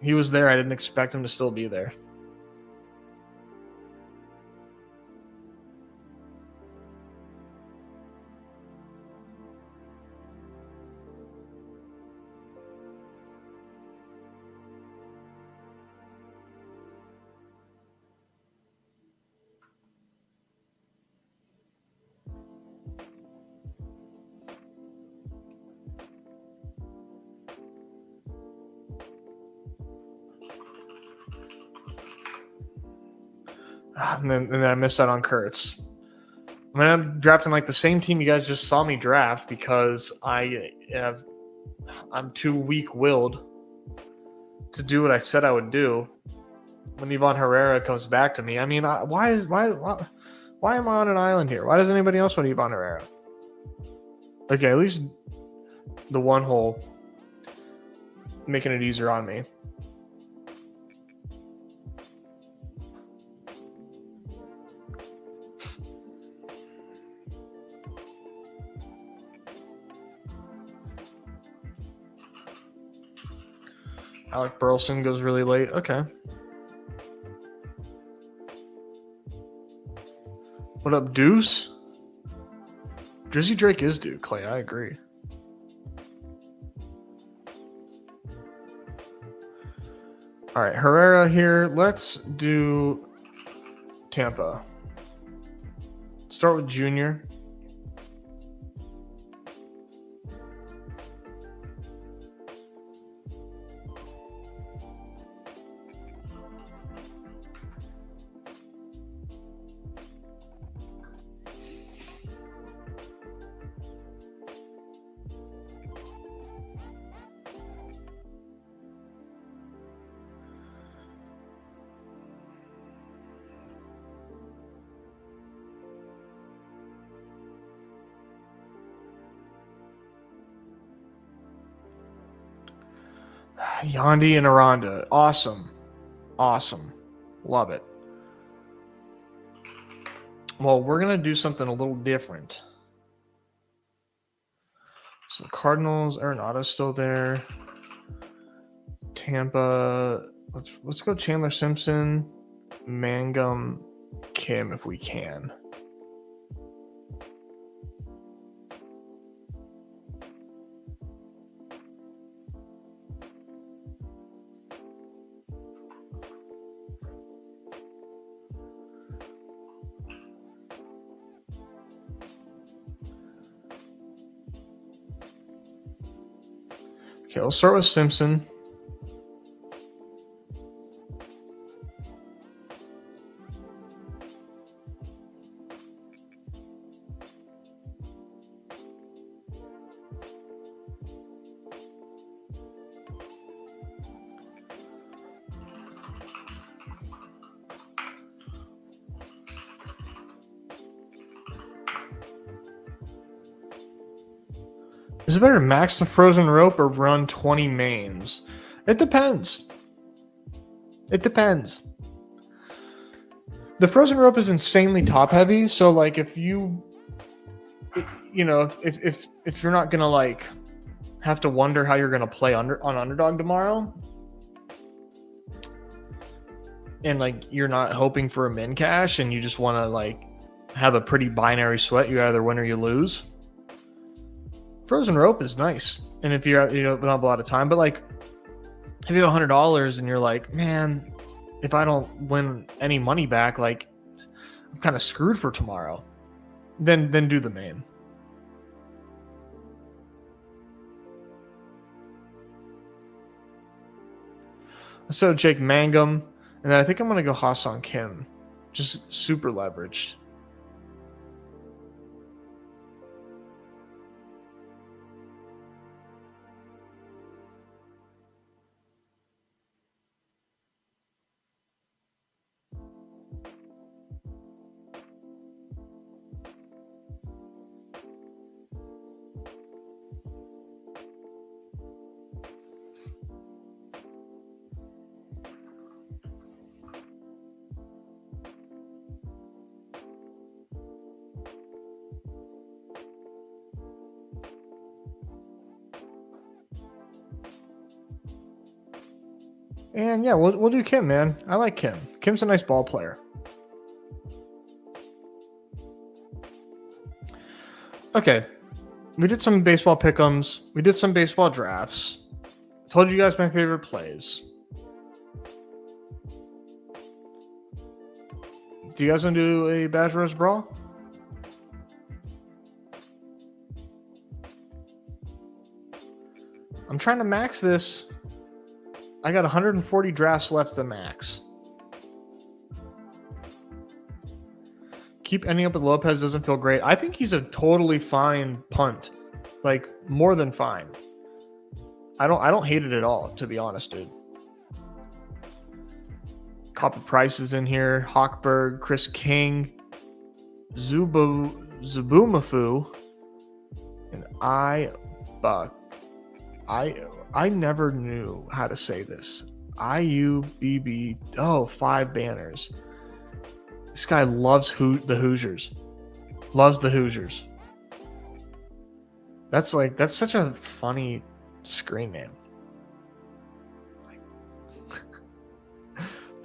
He was there. I didn't expect him to still be there. And then I missed out on Kurtz. I mean, I'm drafting like the same team you guys just saw me draft because I'm too weak-willed to do what I said I would do when Ivan Herrera comes back to me. I mean, why am I on an island here? Why does anybody else want Ivan Herrera? Okay, at least the one hole making it easier on me. Alec Burleson goes really late. Okay. What up, Deuce? Drizzy Drake is due, Clay. I agree. All right, Herrera here. Let's do Tampa. Start with Junior. Yandy and Aranda. Awesome. Love it. Well, we're going to do something a little different. So the Cardinals, Arenado's still there. Tampa. Let's go Chandler Simpson, Mangum, Kim if we can. Okay, we'll start with Simpson. Is it better to max the frozen rope or run 20 mains? It depends. The frozen rope is insanely top heavy, so like if you know, if you're not gonna like have to wonder how you're gonna play on Underdog tomorrow, and like you're not hoping for a min cash and you just want to like have a pretty binary sweat, you either win or you lose. Frozen rope is nice, and if you don't have a lot of time, but like if you have $100 and you're like, man, if I don't win any money back, like I'm kind of screwed for tomorrow, then do the main. So Jake Mangum, and then I think I'm gonna go Ha-Seong Kim, just super leveraged. And yeah, we'll do Kim, man. I like Kim. Kim's a nice ball player. Okay, we did some baseball pick'ems. We did some baseball drafts. I told you guys my favorite plays. Do you guys want to do a Badge Rose Brawl? I'm trying to max this. I got 140 drafts left to max. keep ending up with Lopez doesn't feel great. I think he's a totally fine punt, like more than fine. I don't hate it at all, to be honest, dude. Copper Price is in here. Hochberg, Chris King, Zubumafu, and I never knew how to say this. IUBB. Oh, 5 banners. This guy loves the Hoosiers. Loves the Hoosiers. That's such a funny screen name. Like,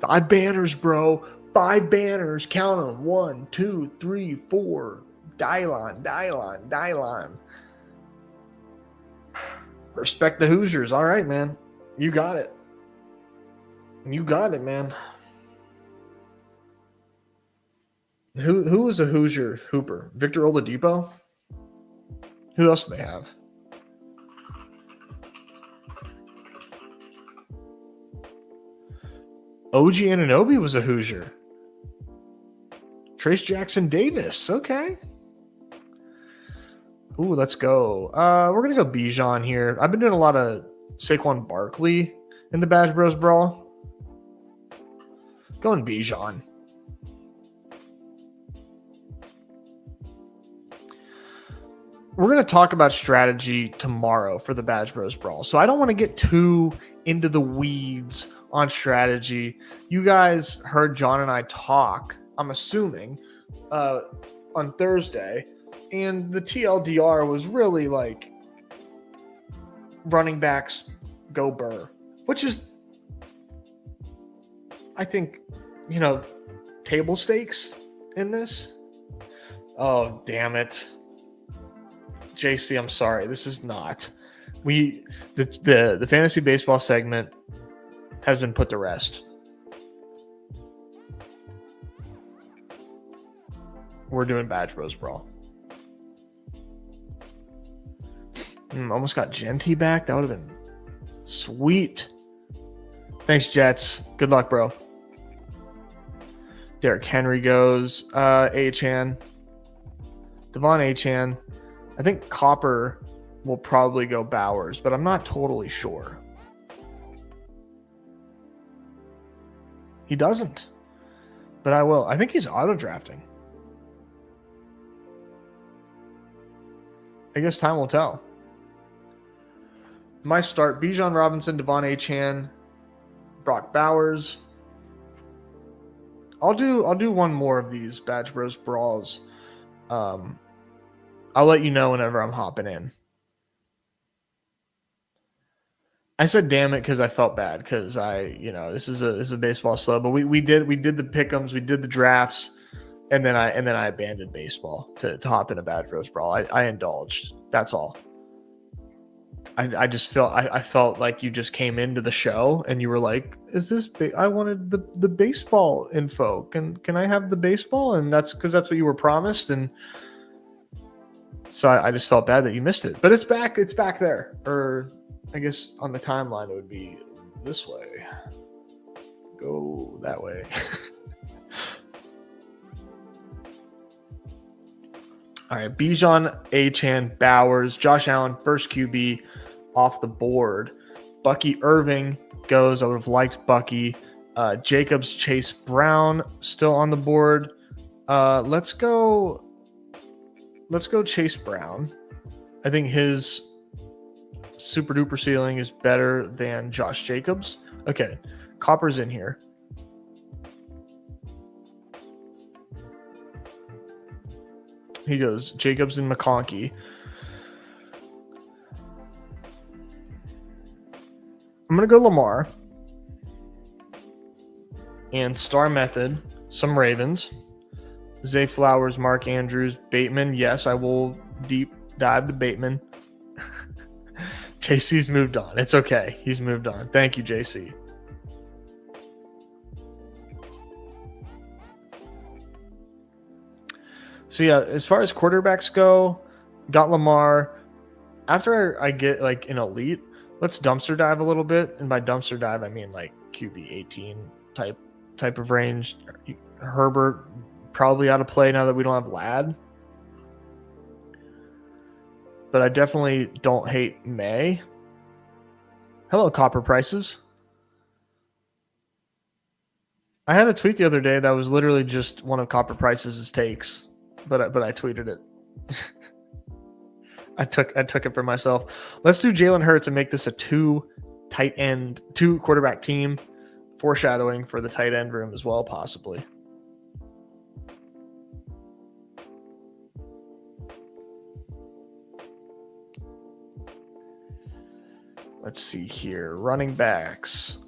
5 banners, bro. 5 banners. Count them. 1, 2, 3, 4. Dylon. Respect the Hoosiers. All right, man. You got it. You got it, man. Who was a Hoosier hooper? Victor Oladipo? Who else do they have? OG Anunoby was a Hoosier. Trace Jackson Davis. Okay. Ooh, let's go. We're going to go Bijan here. I've been doing a lot of Saquon Barkley in the Badge Bros Brawl. Going Bijan. We're going to talk about strategy tomorrow for the Badge Bros Brawl. So I don't want to get too into the weeds on strategy. You guys heard Jon and I talk, I'm assuming, on Thursday. And the TLDR was really like running backs go Burr, which is, I think, table stakes in this. Oh, damn it. JC, I'm sorry. This is not. The fantasy baseball segment has been put to rest. We're doing Badge Bros Brawl. Almost got Genty back. That would have been sweet. Thanks, Jets. Good luck, bro. Derrick Henry goes. Achan. Devon Achan. I think Copper will probably go Bowers, but I'm not totally sure. He doesn't, but I will. I think he's auto-drafting. I guess time will tell. My start: Bijan Robinson, Devon Achan, Brock Bowers. I'll do one more of these Badge Bros Brawls. I'll let you know whenever I'm hopping in. I said damn it because I felt bad because this is a baseball slub, but we did the pick'ems, we did the drafts, and then I abandoned baseball to hop in a Badge Bros Brawl. I indulged. That's all. I just felt like you just came into the show and you were like, "Is this? I wanted the baseball info. Can I have the baseball?" And that's because that's what you were promised. And so I just felt bad that you missed it. But it's back. It's back there. Or I guess on the timeline it would be this way. Go that way. All right, Bijan, Achan, Bowers, Josh Allen, first QB off the board. Bucky Irving goes. I would have liked Bucky. Jacobs, Chase Brown still on the board. Let's go Chase Brown. I think his super duper ceiling is better than Josh Jacobs. Okay, Copper's in here. He goes Jacobs and McConkey. I'm going to go Lamar. And Star Method, some Ravens. Zay Flowers, Mark Andrews, Bateman. Yes, I will deep dive to Bateman. JC's moved on. It's okay. He's moved on. Thank you, JC. So yeah, as far as quarterbacks go, got Lamar. After I get like an elite, let's dumpster dive a little bit. And by dumpster dive, I mean like QB 18 type of range. Herbert, probably out of play now that we don't have Ladd. But I definitely don't hate May. Hello, copper prices. I had a tweet the other day that was literally just one of Copper Price's takes, but I tweeted it. I took it for myself. Let's do Jalen Hurts and make this a two quarterback team. Foreshadowing for the tight end room as well, possibly. Let's see here. Running backs.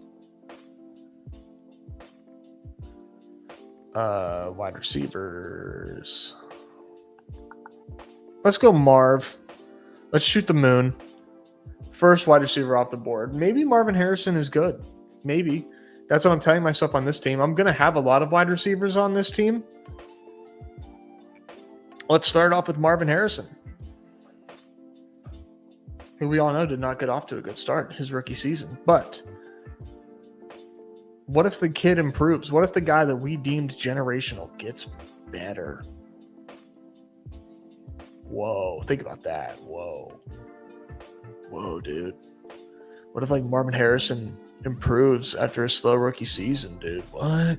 Wide receivers. Let's go Marv. Let's shoot the moon. First wide receiver off the board. Maybe Marvin Harrison is good. Maybe. That's what I'm telling myself on this team. I'm going to have a lot of wide receivers on this team. Let's start off with Marvin Harrison, who we all know did not get off to a good start his rookie season. But what if the kid improves? What if the guy that we deemed generational gets better? Whoa, think about that. Whoa, dude. What if like Marvin Harrison improves after a slow rookie season, dude? What?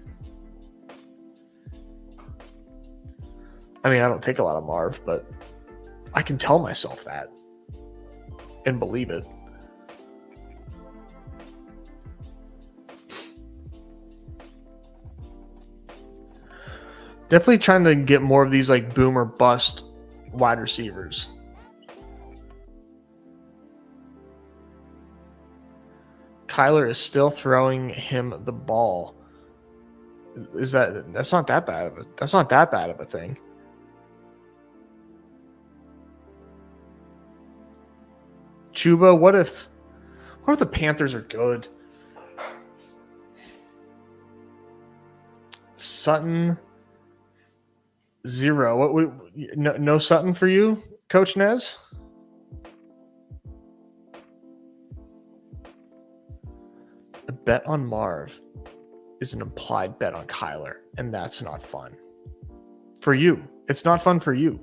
I mean, I don't take a lot of Marv, but I can tell myself that and believe it. Definitely trying to get more of these like boom or bust wide receivers. Kyler is still throwing him the ball. That's not that bad of a thing. Chuba, what if the Panthers are good? Sutton 0. No Sutton for you, Coach Nez? A bet on Marv is an implied bet on Kyler, and that's not fun. For you. It's not fun for you.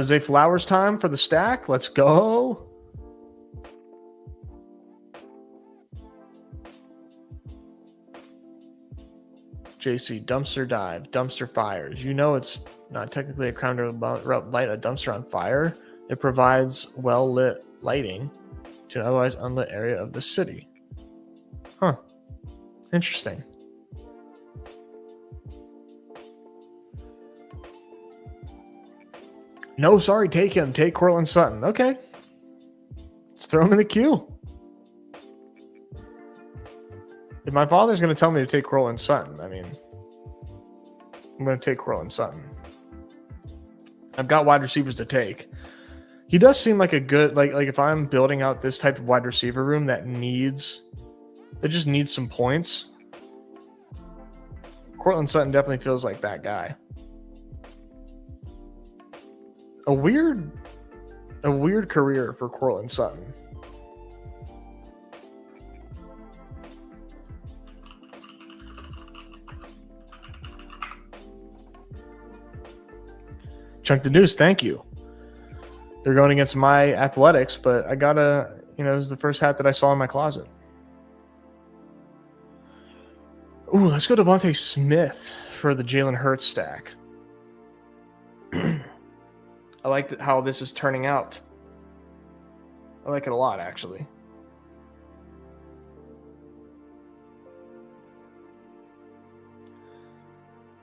Zay Flowers time for the stack. Let's go. JC, dumpster dive, dumpster fires. You know it's not technically a crime to light a dumpster on fire. It provides well-lit lighting to an otherwise unlit area of the city. Huh. Interesting. No, sorry, take him. Take Cortland Sutton. Okay. Let's throw him in the queue. If my father's going to tell me to take Cortland Sutton, I mean, I'm going to take Cortland Sutton. I've got wide receivers to take. He does seem like a good, like if I'm building out this type of wide receiver room that just needs some points, Cortland Sutton definitely feels like that guy. A weird career for Cortland Sutton. Chunk the Deuce, thank you. They're going against my athletics, but I gotta, this is the first hat that I saw in my closet. Ooh, let's go to Devontae Smith for the Jalen Hurts stack. I like how this is turning out. I like it a lot, actually.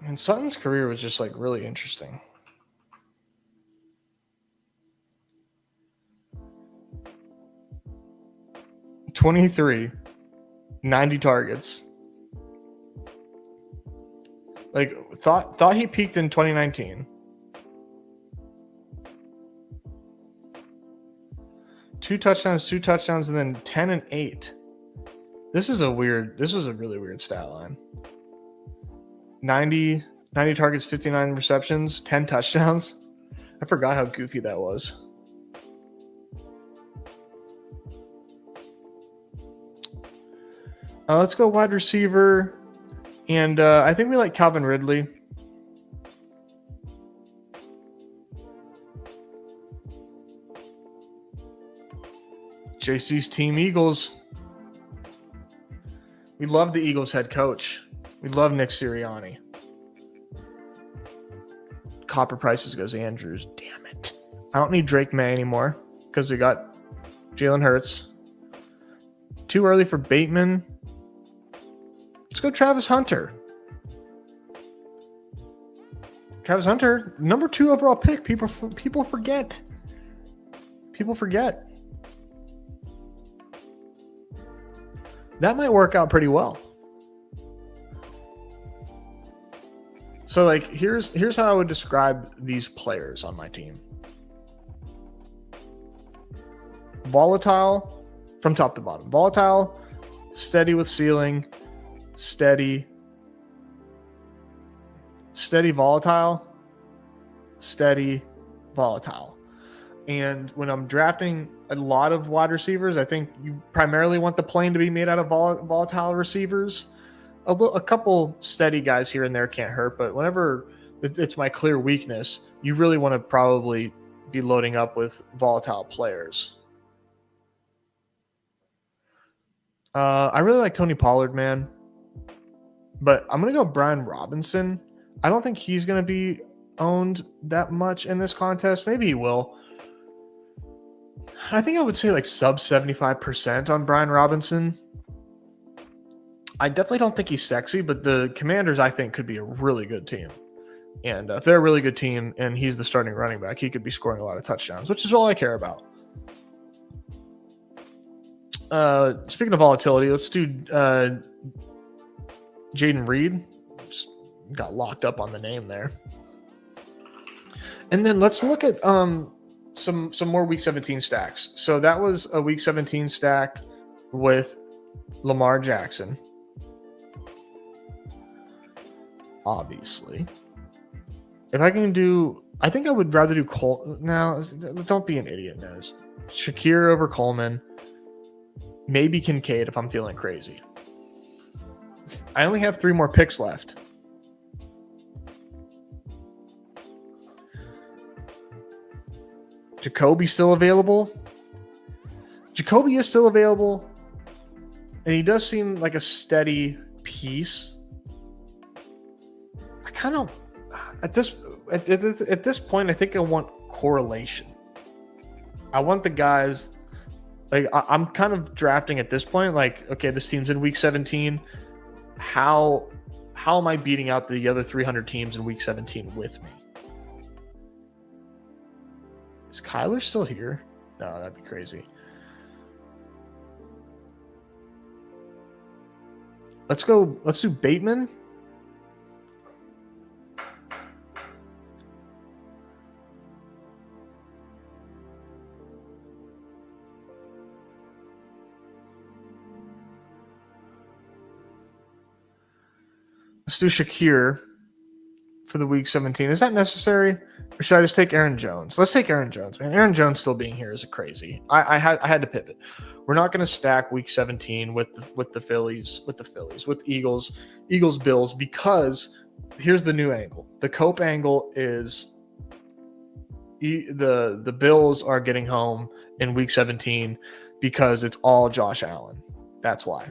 And Sutton's career was just like really interesting. $23, 90 targets. Like thought he peaked in 2019. 2 touchdowns, and then 10 and 8. This was a really weird stat line. 90 targets, 59 receptions, 10 touchdowns. I forgot how goofy that was. Let's go wide receiver. And I think we like Calvin Ridley. JC's team, Eagles. We love the Eagles head coach. We love Nick Sirianni. Copper prices goes Andrews. Damn it. I don't need Drake May anymore because we got Jalen Hurts. Too early for Bateman. Let's go Travis Hunter. Travis Hunter, number 2 overall pick. People forget. People forget. That might work out pretty well. So like here's how I would describe these players on my team. Volatile from top to bottom. Volatile, steady with ceiling, steady, volatile, steady, volatile. And when I'm drafting a lot of wide receivers, I think you primarily want the plane to be made out of volatile receivers. A couple steady guys here and there can't hurt, but whenever it's my clear weakness, you really want to probably be loading up with volatile players. I really like Tony Pollard, man. But I'm going to go Brian Robinson. I don't think he's going to be owned that much in this contest. Maybe he will. I think I would say like sub 75% on Brian Robinson. I definitely don't think he's sexy, but the Commanders, I think, could be a really good team. And if they're a really good team and he's the starting running back, he could be scoring a lot of touchdowns, which is all I care about. Speaking of volatility, let's do Jaden Reed. Just got locked up on the name there. And then let's look at some more Week 17 stacks. So that was a Week 17 stack with Lamar Jackson. Obviously. If I can do... I think I would rather do Cole... Now, don't be an idiot, Nez. Shakir over Coleman. Maybe Kincaid if I'm feeling crazy. I only have 3 more picks left. Jacoby still available? Jacoby is still available. And he does seem like a steady piece. I kind of... At this point, I think I want correlation. I want the guys... Like, I'm kind of drafting at this point, like, okay, this team's in Week 17. How am I beating out the other 300 teams in Week 17 with me? Is Kyler still here? No, that'd be crazy. Let's do Bateman. Let's do Shakir for the Week 17. Is that necessary? Or should I just take Aaron Jones? Let's take Aaron Jones, man. Aaron Jones still being here is crazy. I had to pivot. We're not going to stack Week 17 with the Eagles, Bills, because here's the new angle. The Cope angle is the Bills are getting home in Week 17 because it's all Josh Allen. That's why.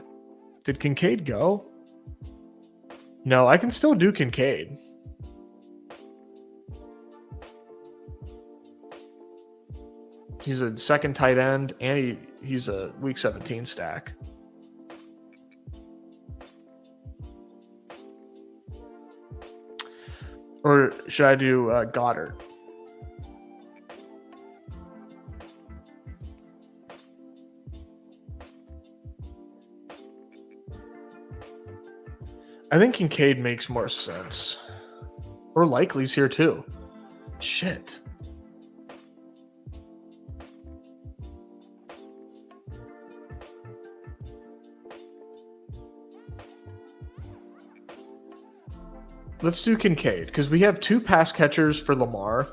Did Kincaid go? No, I can still do Kincaid. He's a second tight end, and he's a Week 17 stack. Or should I do Goddard? I think Kincaid makes more sense. Or Likely's here too. Shit. Let's do Kincaid, because we have 2 pass catchers for Lamar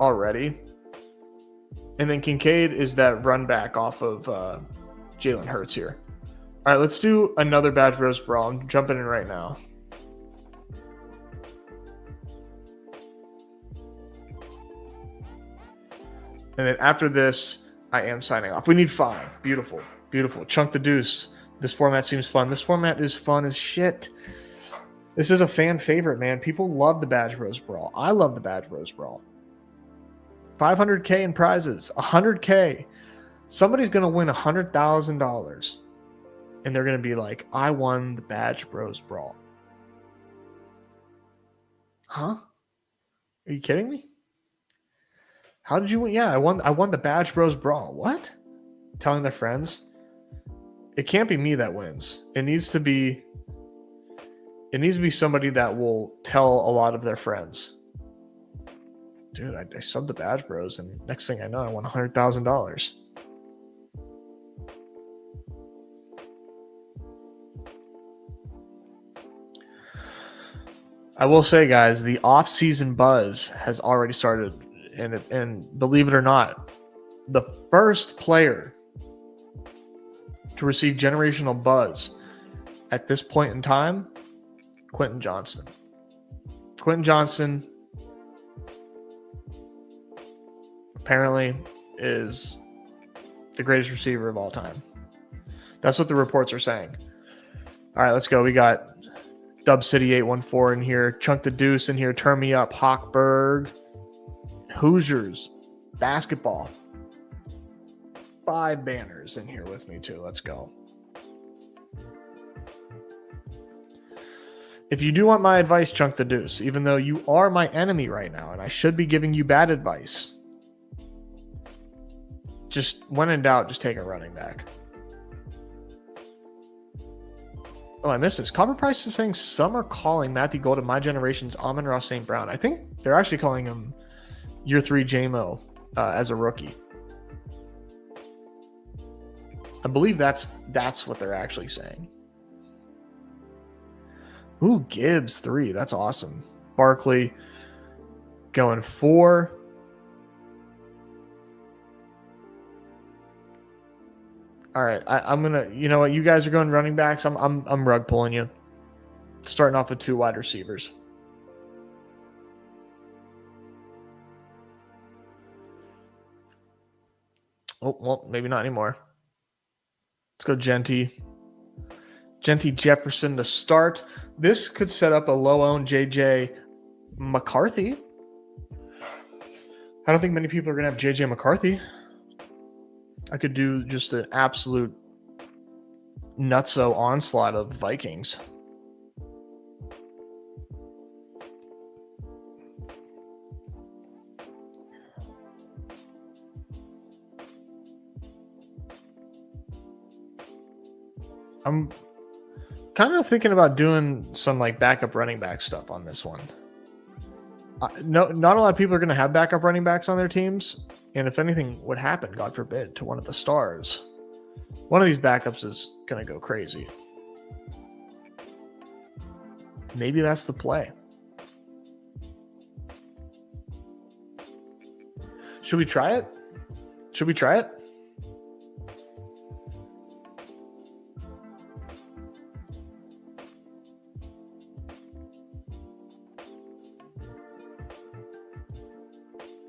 already. And then Kincaid is that run back off of Jalen Hurts here. All right, let's do another Badge Bros Brawl. I'm jumping in right now. And then after this, I am signing off. We need 5. Beautiful. Beautiful. Chunk the deuce. This format seems fun. This format is fun as shit. This is a fan favorite, man. People love the Badge Bros Brawl. I love the Badge Bros Brawl. 500K in prizes. 100K. Somebody's going to win $100,000. And they're going to be like, I won the Badge Bros Brawl. Huh? Are you kidding me? How did you win? Yeah, I won the Badge Bros Brawl. What? Telling their friends? It can't be me that wins. It needs to be somebody that will tell a lot of their friends. Dude, I subbed the Badge Bros, and next thing I know, I won $100,000. I will say, guys, the off-season buzz has already started. And believe it or not, the first player to receive generational buzz at this point in time, Quentin Johnston. Quentin Johnston apparently is the greatest receiver of all time. That's what the reports are saying. All right, let's go. We got Dub City 814 in here, Chunk the Deuce in here, Turn Me Up, Hawkberg, Hoosiers, basketball. 5 banners in here with me too. Let's go. If you do want my advice, Chunk the Deuce, even though you are my enemy right now and I should be giving you bad advice, just when in doubt, just take a running back. Oh, I missed this. Copper Price is saying some are calling Matthew Golden my generation's Amon-Ra St. Brown. I think they're actually calling him Year 3 JMO as a rookie. I believe that's what they're actually saying. Ooh, Gibbs 3. That's awesome. Barkley going 4. All right, I'm gonna. You know what? You guys are going running backs. I'm rug pulling you. Starting off with 2 wide receivers. Oh, well, maybe not anymore. Let's go Genty. Genty Jefferson to start. This could set up a low-owned JJ McCarthy. I don't think many people are going to have JJ McCarthy. I could do just an absolute nutso onslaught of Vikings. I'm kind of thinking about doing some like backup running back stuff on this one. Not a lot of people are going to have backup running backs on their teams. And if anything would happen, God forbid, to one of the stars, one of these backups is going to go crazy. Maybe that's the play. Should we try it? Should we try it?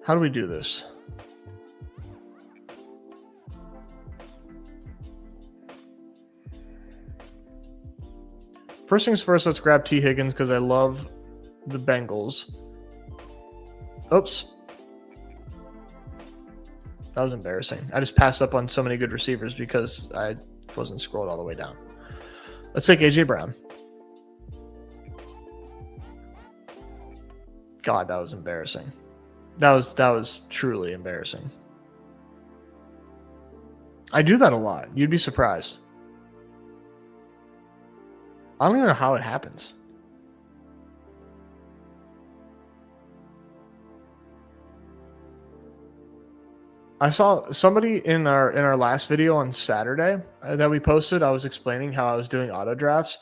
How do we do this? First things first, let's grab T. Higgins because I love the Bengals. Oops. That was embarrassing. I just passed up on so many good receivers because I wasn't scrolled all the way down. Let's take A.J. Brown. God, that was embarrassing. That was truly embarrassing. I do that a lot. You'd be surprised. I don't even know how it happens. I saw somebody in our last video on Saturday that we posted. I was explaining how I was doing auto drafts.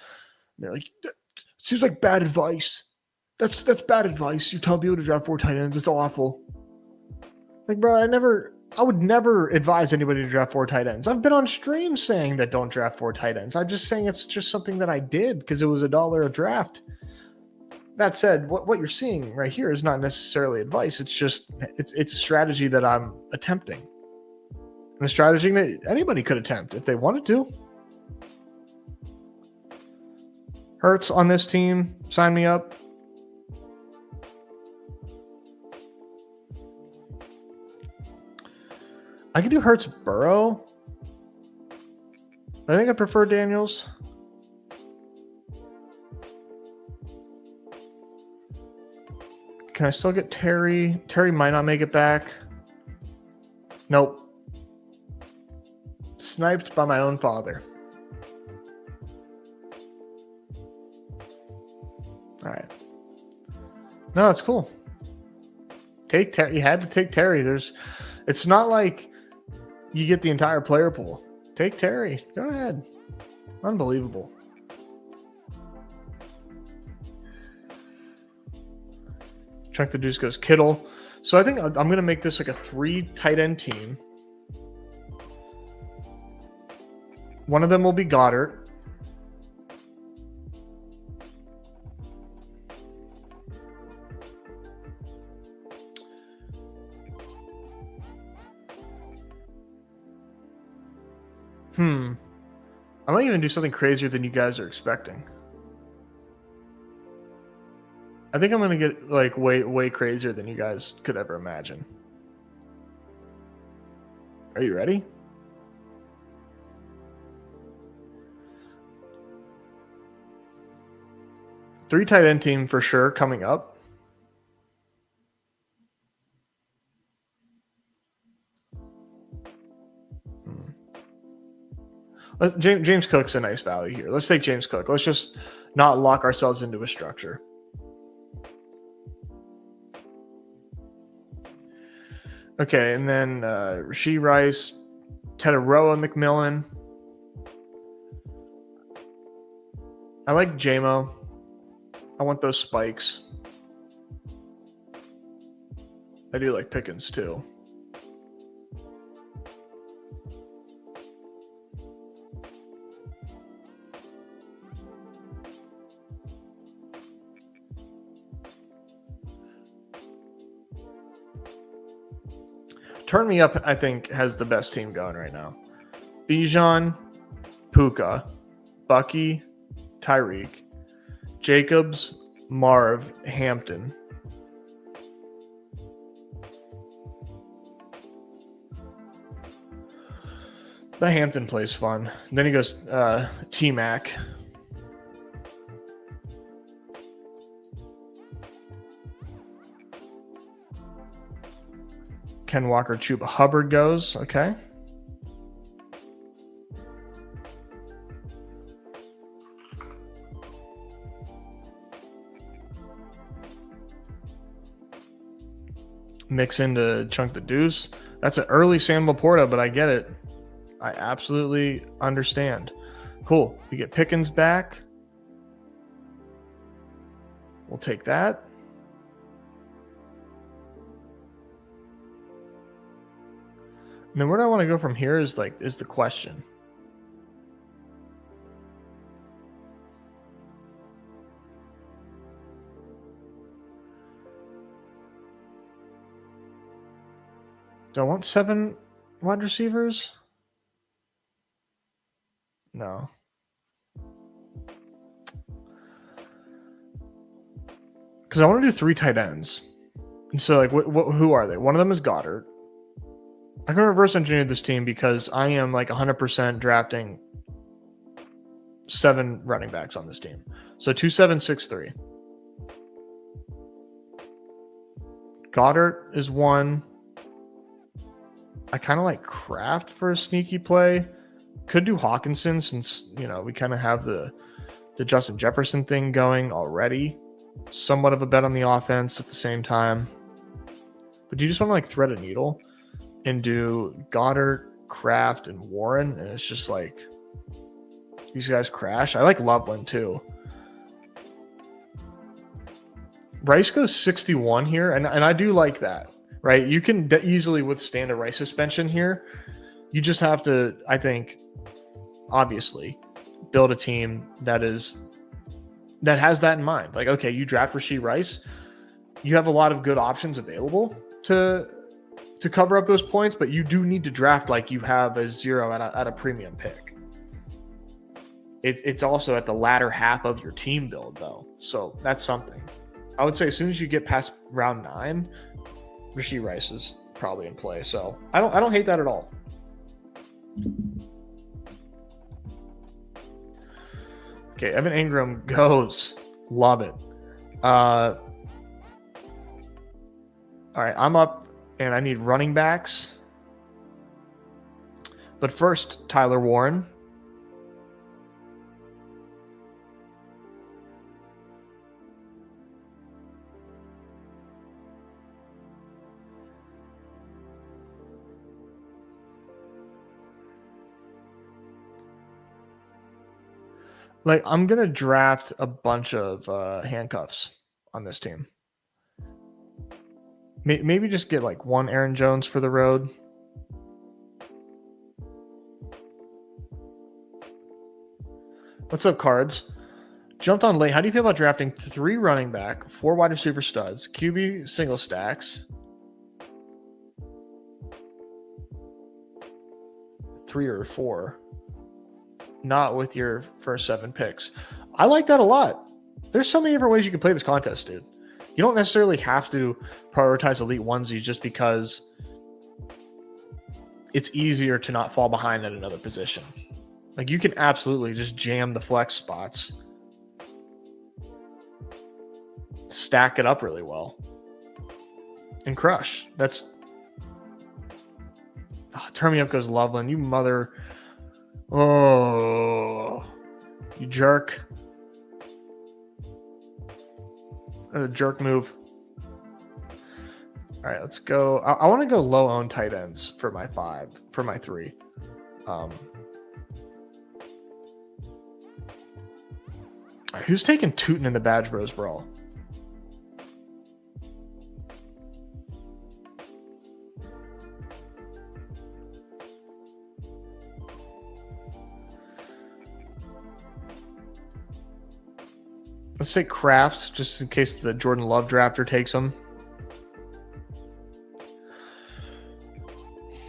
They're like, "That seems like bad advice. That's bad advice. You're telling people to draft 4 tight ends. It's awful." Like, bro, I never I would never advise anybody to draft 4 tight ends. I've been on stream saying that don't draft 4 tight ends. I'm just saying it's just something that I did because it was $1 a draft. That said, what you're seeing right here is not necessarily advice. It's just it's a strategy that I'm attempting, and a strategy that anybody could attempt if they wanted to. Hurts on this team, sign me up. I could do Hurts Burrow. I think I prefer Daniels. Can I still get Terry? Terry might not make it back. Nope. Sniped by my own father. All right. No, that's cool. Take Terry. You had to take Terry. It's not like you get the entire player pool. Take Terry. Go ahead. Unbelievable. Chunk the Deuce goes Kittle. So I think I'm going to make this like a 3 tight end team. One of them will be Goddard. I might even do something crazier than you guys are expecting. I think I'm going to get like way crazier than you guys could ever imagine. Are you ready? Three tight end team for sure coming up. James Cook's a nice value here. Let's take James Cook. Let's just not lock ourselves into a structure. Okay, and then Rashee Rice, Tedoroa McMillan. I like JMO. I want those spikes. I do like Pickens too. Turn Me Up, I think, has the best team going right now. Bijan, Puka, Bucky, Tyreek, Jacobs, Marv, Hampton. The Hampton play's fun. Then he goes T-Mac. Ken Walker, Chuba Hubbard goes. Okay. Mix into Chunk the Deuce. That's an early Sam Laporta, but I get it. I absolutely understand. Cool. We get Pickens back. We'll take that. And then where do I want to go from here is the question. Do I want 7 wide receivers? No. Because I want to do 3 tight ends. And so, who are they? One of them is Goddard. I can reverse engineer this team because I am 100% drafting 7 running backs on this team. So 2, 7, 6, 3. Goddard is 1. I kind of like Kraft for a sneaky play. Could do Hawkinson since, we kind of have the Justin Jefferson thing going already. Somewhat of a bet on the offense at the same time. But do you just want to thread a needle and do Goddard, Kraft, and Warren? And it's just these guys crash. I like Loveland too. Rice goes 61 here, and I do like that. right? You can easily withstand a Rice suspension here. You just have to, I think, obviously, build a team that has that in mind. Like, okay, you draft Rashee Rice, you have a lot of good options available to cover up those points, but you do need to draft like you have a 0 at a premium pick. It's also at the latter half of your team build, though, so that's something. I would say as soon as you get past round 9, Rashee Rice is probably in play. So I don't hate that at all. Okay, Evan Ingram goes. Love it. All right, I'm up, and I need running backs. But first, Tyler Warren. Like, I'm going to draft a bunch of handcuffs on this team. Maybe just get like one Aaron Jones for the road. What's up, Cards? Jumped on late. How do you feel about drafting 3 running back, 4 wide receiver studs, QB single stacks, 3 or 4? Not with your first 7 picks. I like that a lot. There's so many different ways you can play this contest, dude. You don't necessarily have to prioritize elite onesies just because it's easier to not fall behind at another position. Like, you can absolutely just jam the flex spots, stack it up really well, and crush. That's turn me up goes Loveland. You mother. Oh, you jerk. A jerk move. All right, let's go. I want to go low owned tight ends for my 3. All right, who's taking Tootin in the Badge Bros Brawl? Let's say Crafts, just in case the Jordan Love drafter takes him.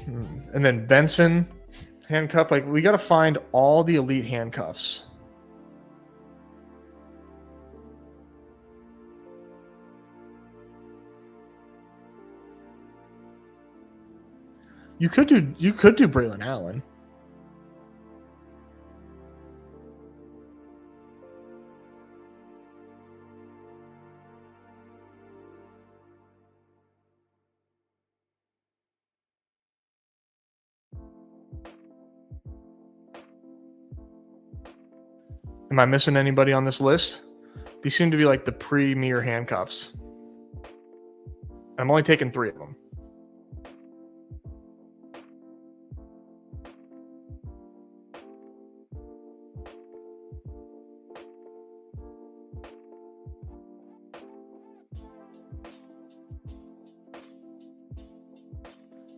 And then Benson, handcuff. Like, we got to find all the elite handcuffs. You could do Braylon Allen. Am I missing anybody on this list? These seem to be like the premier handcuffs. I'm only taking 3 of them.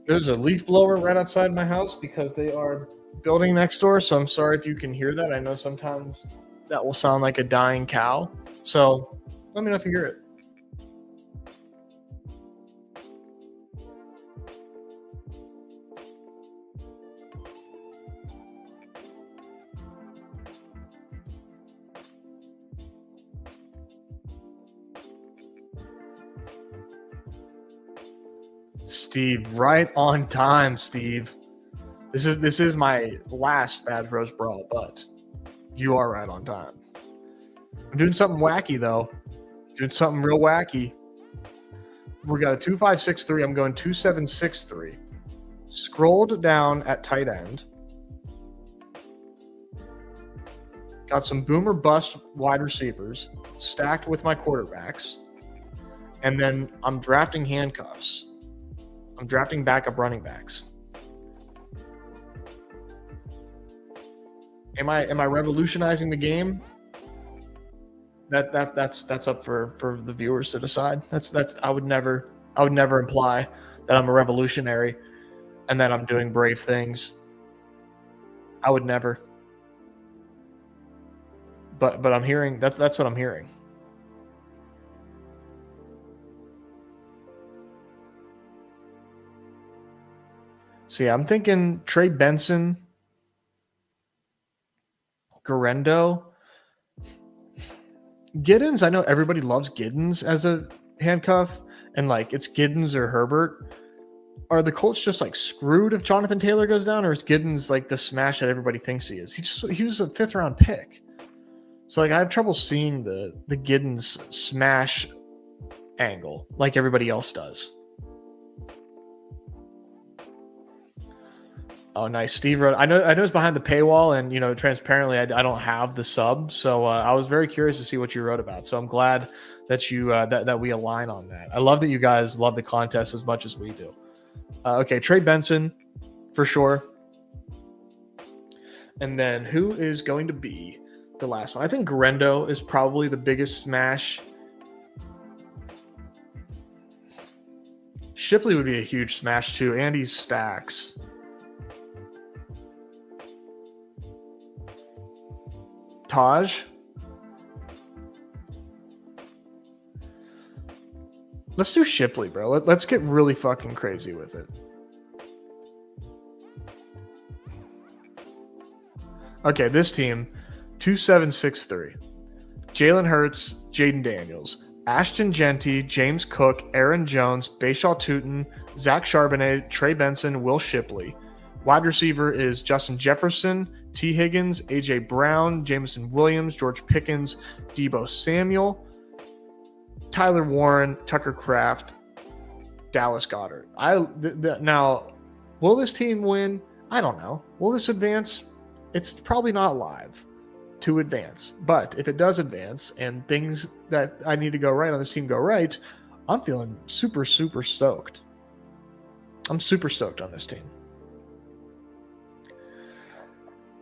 There's a leaf blower right outside my house because they are building next door, so I'm sorry if you can hear that. I know sometimes that will sound like a dying cow, so let me know if you hear it. Steve, right on time, Steve. This is my last Bad Bros Brawl, but you are right on time. I'm doing something wacky, though. Doing something real wacky. We got a 2-5-6-3. I'm going 2-7-6-3. Scrolled down at tight end. Got some boomer bust wide receivers stacked with my quarterbacks. And then I'm drafting handcuffs. I'm drafting backup running backs. Am I revolutionizing the game? That's up for the viewers to decide. That's I would never I would never imply that I'm a revolutionary and that I'm doing brave things. I would never. But I'm hearing that's what I'm hearing. See, I'm thinking Trey Benson, Garendo, Giddens. I know everybody loves Giddens as a handcuff, and like it's Giddens or Herbert. Are the Colts just like screwed if Jonathan Taylor goes down, or is Giddens like the smash that everybody thinks he is? He was a 5th round pick. So like I have trouble seeing the Giddens smash angle like everybody else does. Oh, nice. Steve wrote, I know it's behind the paywall, and transparently, I don't have the sub, so I was very curious to see what you wrote about. So I'm glad that you that we align on that. I love that you guys love the contest as much as we do. Okay, Trey Benson for sure, and then who is going to be the last one? I think Garendo is probably the biggest smash. Shipley would be a huge smash too. Andy's stacks. Taj. Let's do Shipley, bro. Let's get really fucking crazy with it. Okay, this team, 2763. Jalen Hurts, Jaden Daniels, Ashton Genty, James Cook, Aaron Jones, Bashaw Tutin, Zach Charbonnet, Trey Benson, Will Shipley. Wide receiver is Justin Jefferson, T. Higgins, A.J. Brown, Jameson Williams, George Pickens, Deebo Samuel, Tyler Warren, Tucker Kraft, Dallas Goedert. Now, will this team win? I don't know. Will this advance? It's probably not live to advance. But if it does advance and things that I need to go right on this team go right, I'm feeling super, super stoked. I'm super stoked on this team.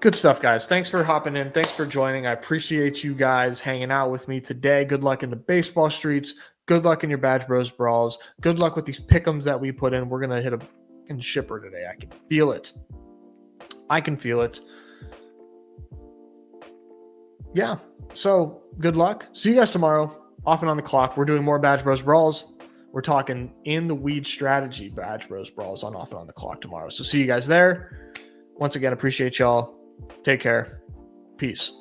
Good stuff, guys. Thanks for hopping in. Thanks for joining. I appreciate you guys hanging out with me today. Good luck in the baseball streets. Good luck in your Badge Bros brawls. Good luck with these pick'ems that we put in. We're going to hit a shipper today. I can feel it. I can feel it. Yeah. So good luck. See you guys tomorrow. Off and on the clock. We're doing more Badge Bros brawls. We're talking in the weed strategy Badge Bros brawls on Off and on the clock tomorrow. So see you guys there. Once again, appreciate y'all. Take care. Peace.